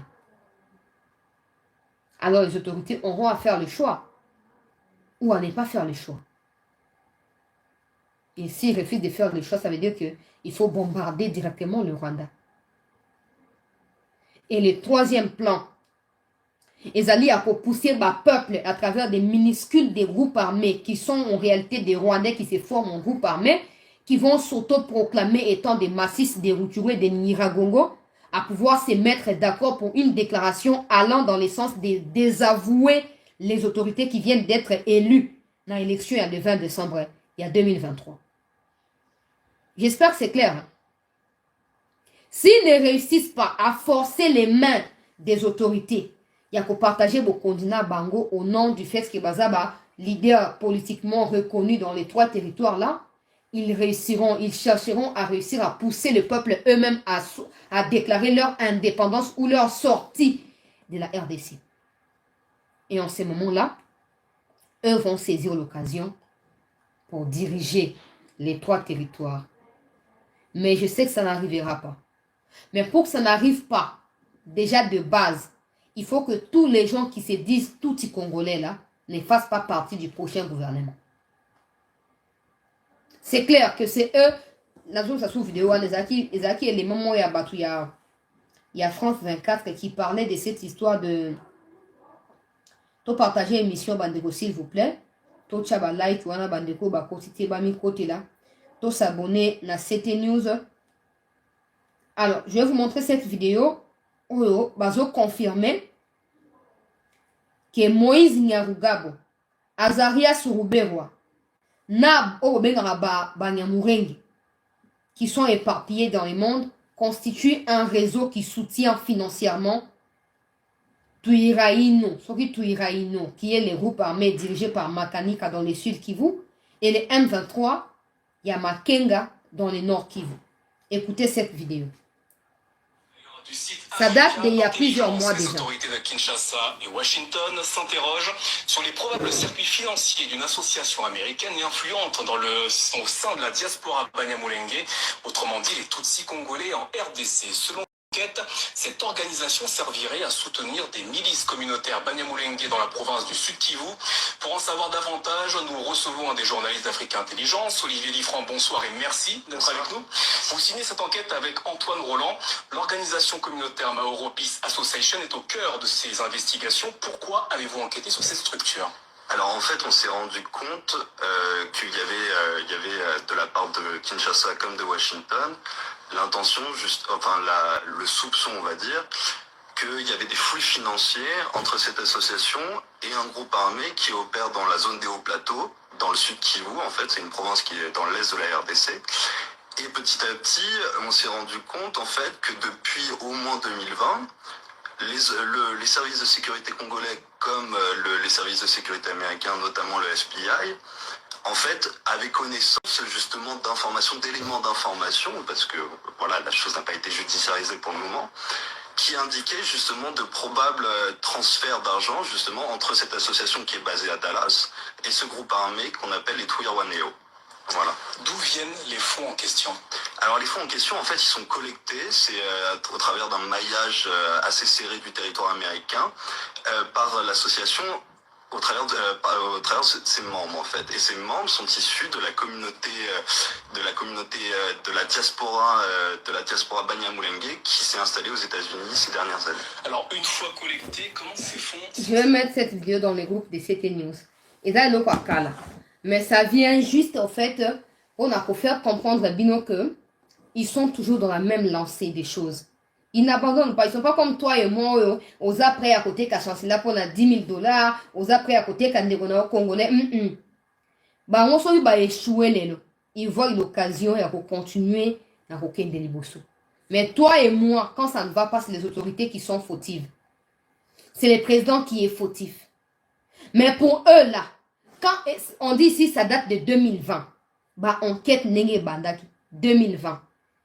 Alors, les autorités auront à faire le choix ou à ne pas faire le choix. Et s'ils refusent de faire le choix, ça veut dire qu'il faut bombarder directement le Rwanda. Et le 3e plan, ils allaient à pousser le peuple à travers des minuscules des groupes armés qui sont en réalité des Rwandais qui se forment en groupes armés, qui vont s'auto-proclamer étant des Massis, des Rutshuru, des Nyiragongo, à pouvoir se mettre d'accord pour une déclaration allant dans le sens de désavouer les autorités qui viennent d'être élues dans l'élection le 20 décembre, il y a 2023. J'espère que c'est clair. Hein? S'ils ne réussissent pas à forcer les mains des autorités, il y a qu'à partager vos continents Bango au nom du fait que Bazaba, leader politiquement reconnu dans les 3 territoires-là, ils chercheront à réussir à pousser le peuple eux-mêmes à déclarer leur indépendance ou leur sortie de la RDC. Et en ce moment-là, eux vont saisir l'occasion pour diriger les 3 territoires. Mais je sais que ça n'arrivera pas. Mais pour que ça n'arrive pas, déjà de base, il faut que tous les gens qui se disent tout Congolais là ne fassent pas partie du prochain gouvernement. C'est clair que c'est eux, la zone ça sous vidéo, les acquis et les moments où il y a France 24 qui parlait de cette histoire de to partager émission bandeko s'il vous plaît, to chaba like wana bandeko ba kotite ba mi côté là, to s'abonner na CT News. Alors, je vais vous montrer cette vidéo où bazo confirmer que Moïse Nyarugabo, Azaria Suruberwa, Nab Obengara Banyamurenge, qui sont éparpillés dans le monde, constituent un réseau qui soutient financièrement Tuiraino, qui est le groupe armé dirigé par Makanika dans le sud Kivu, et le M23, Yamakenga dans le nord Kivu. Écoutez cette vidéo. Ça date d'il y a plusieurs mois déjà. Les autorités de Kinshasa et Washington s'interrogent sur les probables circuits financiers d'une association américaine et influente au sein de la diaspora Banyamulenge, autrement dit les Tutsis congolais en RDC. Selon cette organisation servirait à soutenir des milices communautaires Banyamulenge dans la province du Sud Kivu. Pour en savoir davantage, nous recevons un des journalistes d'Africa Intelligence, Olivier Liffrand. Bonsoir et merci d'être avec nous. Vous signez cette enquête avec Antoine Roland. L'organisation communautaire Maoro Peace Association est au cœur de ces investigations. Pourquoi avez-vous enquêté sur cette structure ? Alors en fait, on s'est rendu compte qu'il y avait de la part de Kinshasa comme de Washington l'intention, le soupçon, on va dire, qu'il y avait des flux financiers entre cette association et un groupe armé qui opère dans la zone des hauts plateaux, dans le sud Kivu. En fait, c'est une province qui est dans l'est de la RDC. Et petit à petit, on s'est rendu compte en fait que depuis au moins 2020, les services de sécurité congolais comme les services de sécurité américains, notamment le FBI, en fait, avaient connaissance justement d'informations, d'éléments d'information, parce que voilà, la chose n'a pas été judiciarisée pour le moment, qui indiquaient justement de probables transferts d'argent justement entre cette association qui est basée à Dallas et ce groupe armé qu'on appelle les Twirwaneho. Voilà. D'où viennent les fonds en question? Alors les fonds en question, en fait, ils sont collectés, c'est au travers d'un maillage assez serré du territoire américain par l'association au travers de ses membres, en fait. Et ces membres sont issus de la communauté de la diaspora Banyamulenge qui s'est installée aux États-Unis ces dernières années. Alors une fois collectés, comment ces fonds... Je vais mettre cette vidéo dans le groupe de CT News. Et là, il y a mais ça vient juste, en fait, on a pour faire comprendre à Bino que ils sont toujours dans la même lancée des choses. Ils n'abandonnent pas. Ils ne sont pas comme toi et moi, aux après à côté qu'à chancelier pour 10 000 $, aux après à côté qu'à des congolais. Bah, on s'est échoué, les ils voient une occasion et pour continuer à roquer des libosso. Mais toi et moi, quand ça ne va pas, c'est les autorités qui sont fautives. C'est le président qui est fautif. Mais pour eux là, quand on dit ici ça date de 2020, bah enquête Nenge Bandaki, 2020.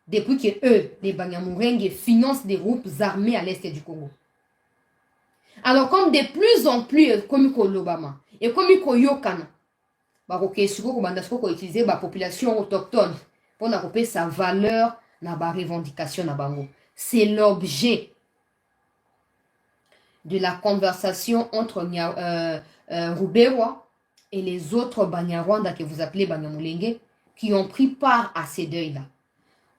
Depuis que eux, les Banyamulenge, financent des groupes armés à l'est du Congo. Alors comme de plus en plus, comme l'Obama, et comme Yokana, bah ok, utiliser la population autochtone pour n'apporter sa valeur dans la revendication na bango. C'est l'objet de la conversation entre Ruberwa et les autres Banyarwanda que vous appelez Banyamulenge qui ont pris part à ces deuils-là.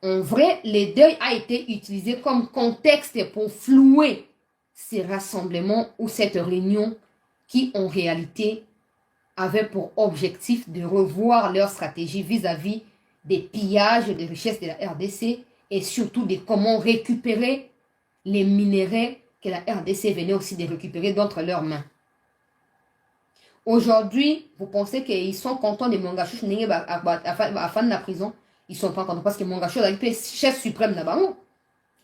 En vrai, le deuil a été utilisé comme contexte pour flouer ces rassemblements ou cette réunion qui en réalité avait pour objectif de revoir leur stratégie vis-à-vis des pillages des richesses de la RDC et surtout de comment récupérer les minéraux que la RDC venait aussi de récupérer d'entre leurs mains. Aujourd'hui, vous pensez qu'ils sont contents de Mongachouch à fin de la prison? Ils sont pas contents parce que Mongachouch est chef suprême de Bango.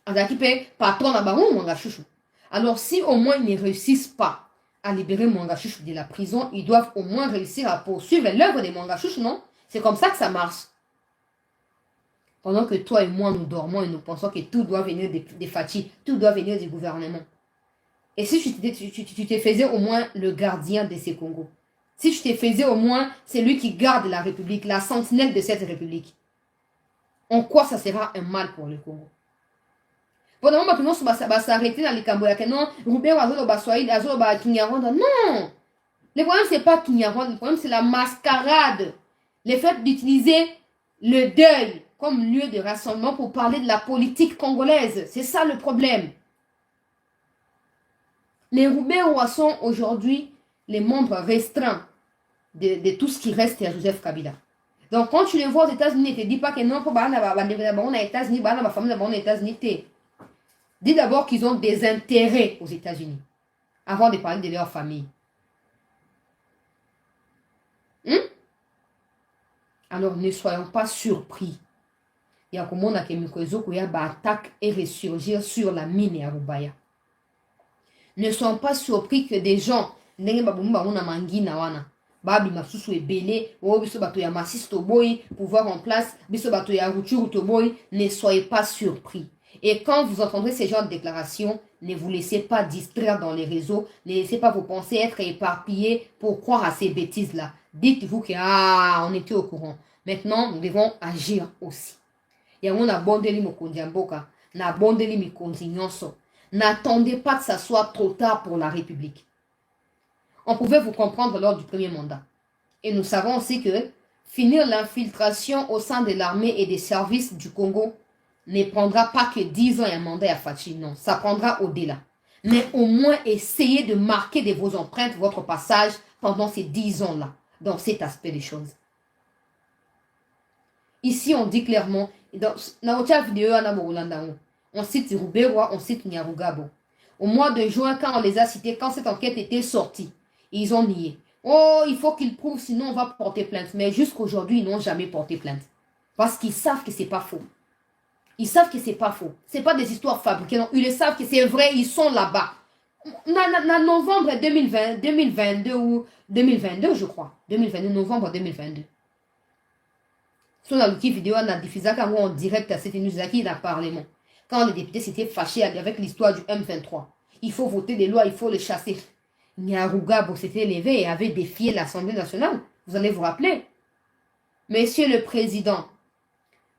Il patron de Bango, Mongachouch. Alors si au moins ils ne réussissent pas à libérer Mongachouch de la prison, ils doivent au moins réussir à poursuivre l'œuvre de Mongachouch, non? C'est comme ça que ça marche. Pendant que toi et moi, nous dormons et nous pensons que tout doit venir des Fatih, tout doit venir du gouvernement. Et si tu te faisais au moins le gardien de ces Congos, si tu te faisais au moins celui qui garde la République, la sentinelle de cette République, en quoi ça sera un mal pour le Congo? Pendant que nous va s'arrêter dans les Camboyas, non, Roubert Kinyarwanda, non! Le problème, c'est pas Kinyarwanda, le problème, c'est la mascarade. Le fait d'utiliser le deuil comme lieu de rassemblement pour parler de la politique congolaise. C'est ça le problème. Les Roubaix sont aujourd'hui les membres restreints de tout ce qui reste à Joseph Kabila. Donc quand tu les vois aux États-Unis, ne te dis pas que non, pour les États-Unis, ma famille aux États-Unis. Dis d'abord qu'ils ont des intérêts aux États-Unis avant de parler de leur famille. Alors ne soyons pas surpris. Il y a comme on a attaque et ressurgir sur la mine à Rubaya. Ne soyons pas surpris que des gens pouvoir en place, ne soyez pas surpris. Et quand vous entendrez ces genres de déclarations, ne vous laissez pas distraire dans les réseaux, ne laissez pas vos pensées être éparpillées pour croire à ces bêtises-là. Dites-vous que on était au courant. Maintenant, nous devons agir aussi. N'attendez pas que ça soit trop tard pour la République. On pouvait vous comprendre lors du premier mandat. Et nous savons aussi que finir l'infiltration au sein de l'armée et des services du Congo ne prendra pas que 10 ans et un mandat à Fachi. Non, ça prendra au-delà. Mais au moins essayez de marquer de vos empreintes votre passage pendant ces 10 ans-là, dans cet aspect des choses. Ici, on dit clairement, dans notre vidéo, on cite Ruberwa, on cite Nyarugabo. Au mois de juin, quand on les a cités, quand cette enquête était sortie, ils ont nié. Oh, il faut qu'ils prouvent, sinon on va porter plainte. Mais jusqu'aujourd'hui, ils n'ont jamais porté plainte. Parce qu'ils savent que c'est pas faux. Ils savent que c'est pas faux. C'est pas des histoires fabriquées. Non, ils le savent que c'est vrai, ils sont là-bas. En novembre 2022 ou 2022, je crois. 2022, novembre 2022. Sur la vidéo, on a diffusé en direct à cette news qui dans le Parlement. Quand les députés s'étaient fâchés avec l'histoire du M23. Il faut voter des lois, il faut les chasser. Nyarugabo s'était levé et avait défié l'Assemblée nationale. Vous allez vous rappeler. Monsieur le Président,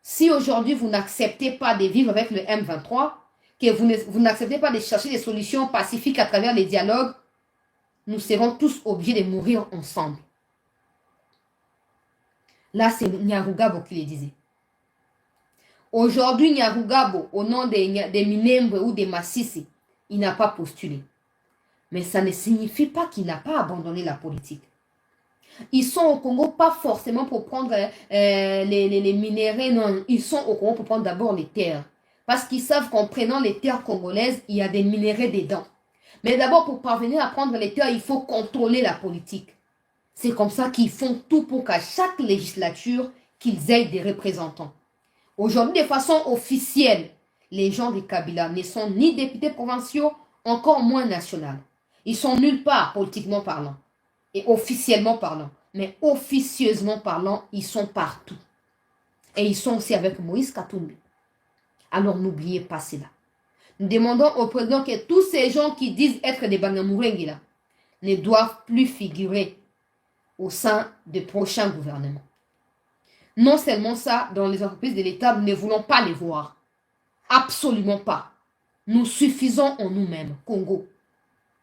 si aujourd'hui vous n'acceptez pas de vivre avec le M23, que vous n'acceptez pas de chercher des solutions pacifiques à travers les dialogues, nous serons tous obligés de mourir ensemble. Là, c'est Nyarugabo qui le disait. Aujourd'hui, Nyarugabo, au nom des Minembwe ou des Massissi, il n'a pas postulé. Mais ça ne signifie pas qu'il n'a pas abandonné la politique. Ils sont au Congo pas forcément pour prendre les minéraux, non. Ils sont au Congo pour prendre d'abord les terres. Parce qu'ils savent qu'en prenant les terres congolaises, il y a des minéraux dedans. Mais d'abord, pour parvenir à prendre les terres, il faut contrôler la politique. C'est comme ça qu'ils font tout pour qu'à chaque législature, qu'ils aient des représentants. Aujourd'hui, de façon officielle, les gens de Kabila ne sont ni députés provinciaux, encore moins nationaux. Ils sont nulle part, politiquement parlant, et officiellement parlant. Mais officieusement parlant, ils sont partout. Et ils sont aussi avec Moïse Katumbi. Alors n'oubliez pas cela. Nous demandons au président que tous ces gens qui disent être des Banyamulenge là ne doivent plus figurer au sein des prochains gouvernements. Non seulement ça, dans les entreprises de l'État, nous ne voulons pas les voir. Absolument pas. Nous suffisons en nous-mêmes, Congo.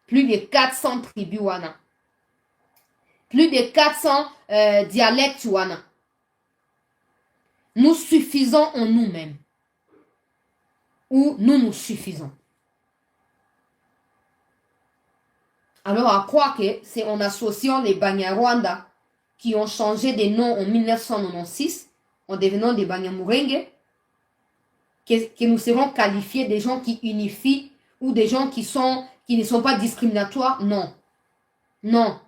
Plus de 400 tribus wana. Plus de 400 dialectes wana. Nous suffisons en nous-mêmes. Ou nous suffisons. Alors à croire que c'est en associant les Banyarwanda qui ont changé de nom en 1996 en devenant des Banyamulenge que nous serons qualifiés des gens qui unifient ou des gens qui ne sont pas discriminatoires. Non. Non.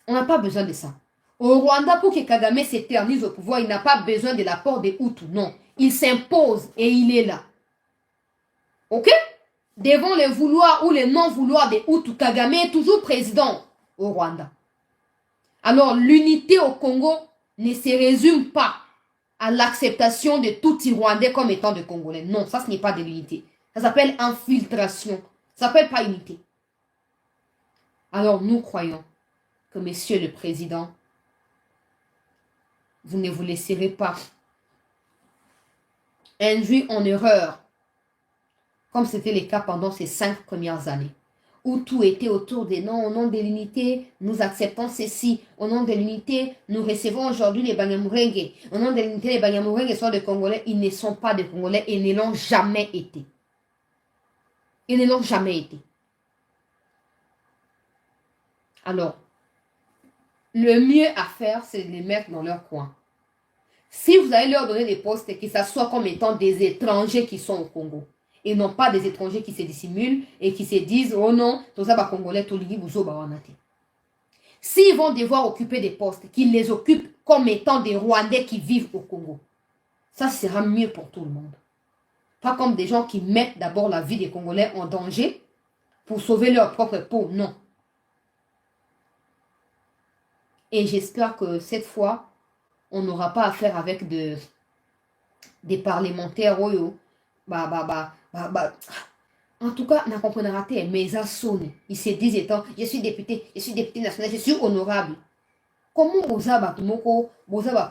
On n'a pas besoin de ça. Au Rwanda, pour que Kagame s'éternise au pouvoir, il n'a pas besoin de l'apport des Hutus. Non. Il s'impose et il est là. Ok? Devant le vouloir ou le non-vouloir des Hutus, Kagame est toujours président au Rwanda. Alors, l'unité au Congo ne se résume pas à l'acceptation de tout Rwandais comme étant des Congolais. Non, ça, ce n'est pas de l'unité. Ça s'appelle infiltration. Ça s'appelle pas unité. Alors, nous croyons que, Monsieur le Président, vous ne vous laisserez pas induire en erreur, comme c'était le cas pendant ces 5 premières années, où tout était autour des noms. Au nom de l'unité, nous acceptons ceci. Au nom de l'unité, nous recevons aujourd'hui les Banyamulenge. Au nom de l'unité, les Banyamulenge sont des Congolais. Ils ne sont pas des Congolais et ne l'ont jamais été. Ils ne l'ont jamais été. Alors, le mieux à faire, c'est de les mettre dans leur coin. Si vous allez leur donner des postes, que ce soit comme étant des étrangers qui sont au Congo, et non pas des étrangers qui se dissimulent et qui se disent, oh non, tout ça va Congolais, tout le monde va en athée. S'ils vont devoir occuper des postes, qu'ils les occupent comme étant des Rwandais qui vivent au Congo. Ça sera mieux pour tout le monde. Pas comme des gens qui mettent d'abord la vie des Congolais en danger pour sauver leur propre peau, non. Et j'espère que cette fois, on n'aura pas affaire avec des parlementaires royaux. En tout cas, on a compris raté, mais ils sonné. Ils se disent étant, je suis député national, je suis honorable. Comment vous avez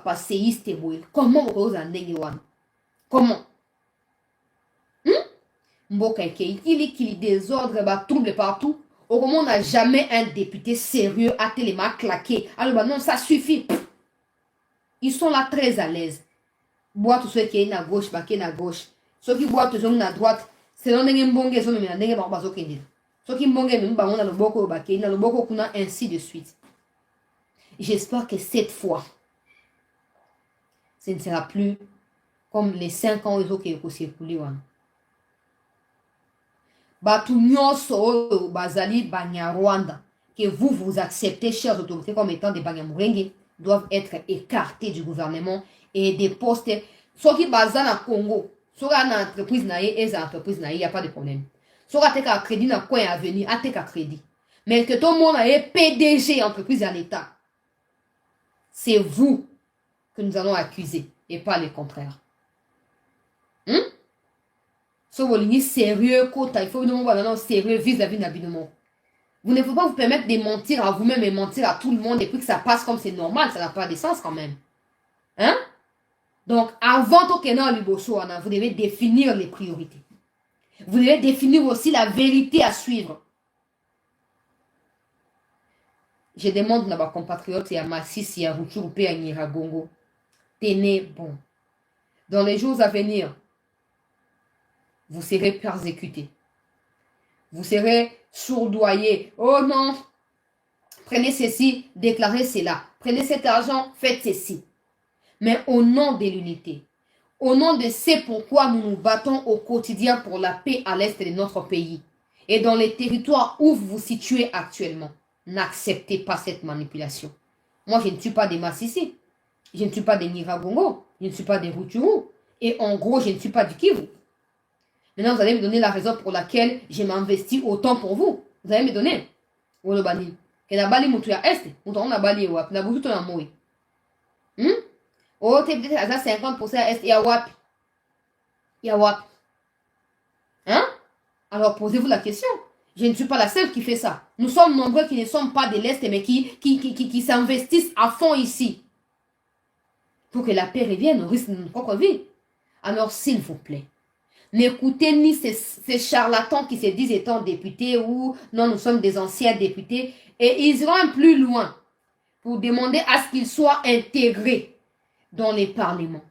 passéiste? Comment vous avez comment? Mboka il y désordre, trouble partout. Au moment on n'a jamais un député sérieux à tellement claqué. Alors non, ça suffit. Ils sont là très à l'aise. Bois tout ce qui est à gauche, qui est à gauche. Ceux qui boivent toujours à droite, c'est dans les mbonge, ils sont dans les barbazo qui dit. Ceux qui mbonge, nous bavons dans le boko baki, dans le boko kuna, ainsi de suite. J'espère que cette fois, ce ne sera plus comme les 5 ans qui ont circulé. Batu nyoso bazali Banyarwanda, que vous acceptez, chers autorités, comme étant des Banyamulenge, doivent être écartés du gouvernement et des postes. Ceux qui basent dans le Congo, ceux qui ont une entreprise, il n'y a pas de problème. Ceux qui ont un crédit dans le coin à venir, ils ont un crédit. Mais que tout le monde ait PDG, entreprise à l'État, c'est vous que nous allons accuser et pas le contraire. Si vous êtes sérieux, il faut nous sérieux vis-à-vis de l'habillement. Vous ne pouvez pas vous permettre de mentir à vous-même et mentir à tout le monde et puis que ça passe comme c'est normal. Ça n'a pas de sens quand même. Hein? Donc, avant tout que vous devez définir les priorités. Vous devez définir aussi la vérité à suivre. Je demande à ma compatriote et à Masisi, à Ruchurpe et à Nyiragongo. Tenez bon. Dans les jours à venir, vous serez persécutés. Vous serez sourdoyés. Oh non, prenez ceci, déclarez cela. Prenez cet argent, faites ceci. Mais au nom de l'unité, au nom de ce pourquoi nous nous battons au quotidien pour la paix à l'est de notre pays et dans les territoires où vous vous situez actuellement, n'acceptez pas cette manipulation. Moi, je ne suis pas des masses ici. Je ne suis pas des Nyiragongo. Je ne suis pas des Rutshuru. Et en gros, je ne suis pas du Kivu. Maintenant, vous allez me donner la raison pour laquelle je m'investis autant pour vous. Vous allez me donner. Wolobani. Que na bali mutu ya este. Mutu on a bali wapi. Na butu na moui. Oh, t'es peut-être à 50% à est. Ya wapi. Ya wapi. Hein? Alors, posez-vous la question. Je ne suis pas la seule qui fait ça. Nous sommes nombreux qui ne sommes pas de l'Est, mais qui s'investissent à fond ici. Pour que la paix revienne au risque de notre propre vie. Alors, s'il vous plaît, n'écoutez ni ces charlatans qui se disent étant députés ou non, nous sommes des anciens députés. Et ils iront plus loin pour demander à ce qu'ils soient intégrés dans les parlements.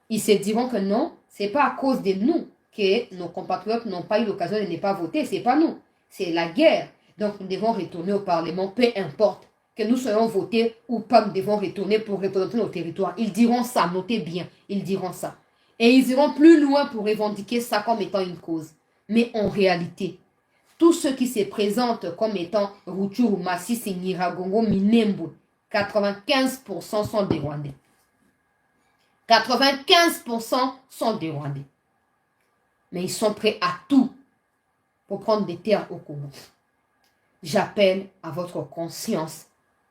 Ils se diront que non, c'est pas à cause de nous que nos compatriotes n'ont pas eu l'occasion de ne pas voter. C'est pas nous. C'est la guerre. Donc, nous devons retourner au Parlement, peu importe que nous soyons votés ou pas, nous devons retourner pour représenter nos territoires. Ils diront ça, notez bien, ils diront ça. Et ils iront plus loin pour revendiquer ça comme étant une cause. Mais en réalité, tous ceux qui se présentent comme étant Rutshuru, Masisi, Nyiragongo, Minembwe, 95% sont des Rwandais. 95% sont des Rwandais. Mais ils sont prêts à tout pour prendre des terres au Congo. J'appelle à votre conscience,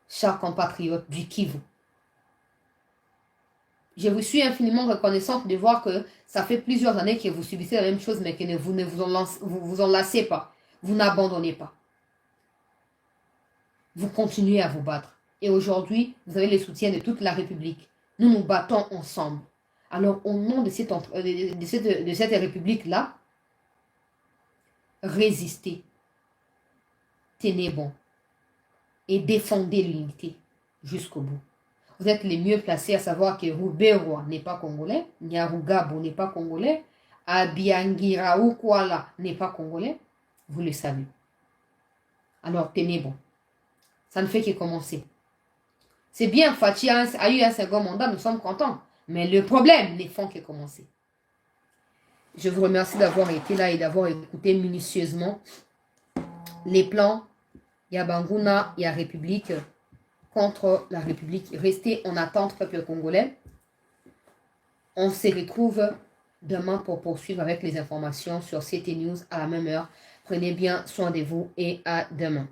chers compatriotes du Kivu. Je vous suis infiniment reconnaissante de voir que ça fait plusieurs années que vous subissez la même chose, mais que vous ne vous en lassez pas. Vous n'abandonnez pas. Vous continuez à vous battre. Et aujourd'hui, vous avez le soutien de toute la République. Nous nous battons ensemble. Alors, au nom de cette République-là, résistez. Tenez bon. Et défendez l'unité jusqu'au bout. Vous êtes les mieux placés à savoir que Ruberwa n'est pas congolais, Nyarugabo n'est pas congolais, Abiangiraou Kuala n'est pas congolais. Vous le savez. Alors, tenez bon. Ça ne fait que commencer. C'est bien, Fachi a eu un second mandat, nous sommes contents. Mais le problème ne font que commencer. Je vous remercie d'avoir été là et d'avoir écouté minutieusement les plans. Il y a Banguna, il y a République contre la République. Restez en attente, peuple congolais. On se retrouve demain pour poursuivre avec les informations sur CT News à la même heure. Prenez bien soin de vous et à demain.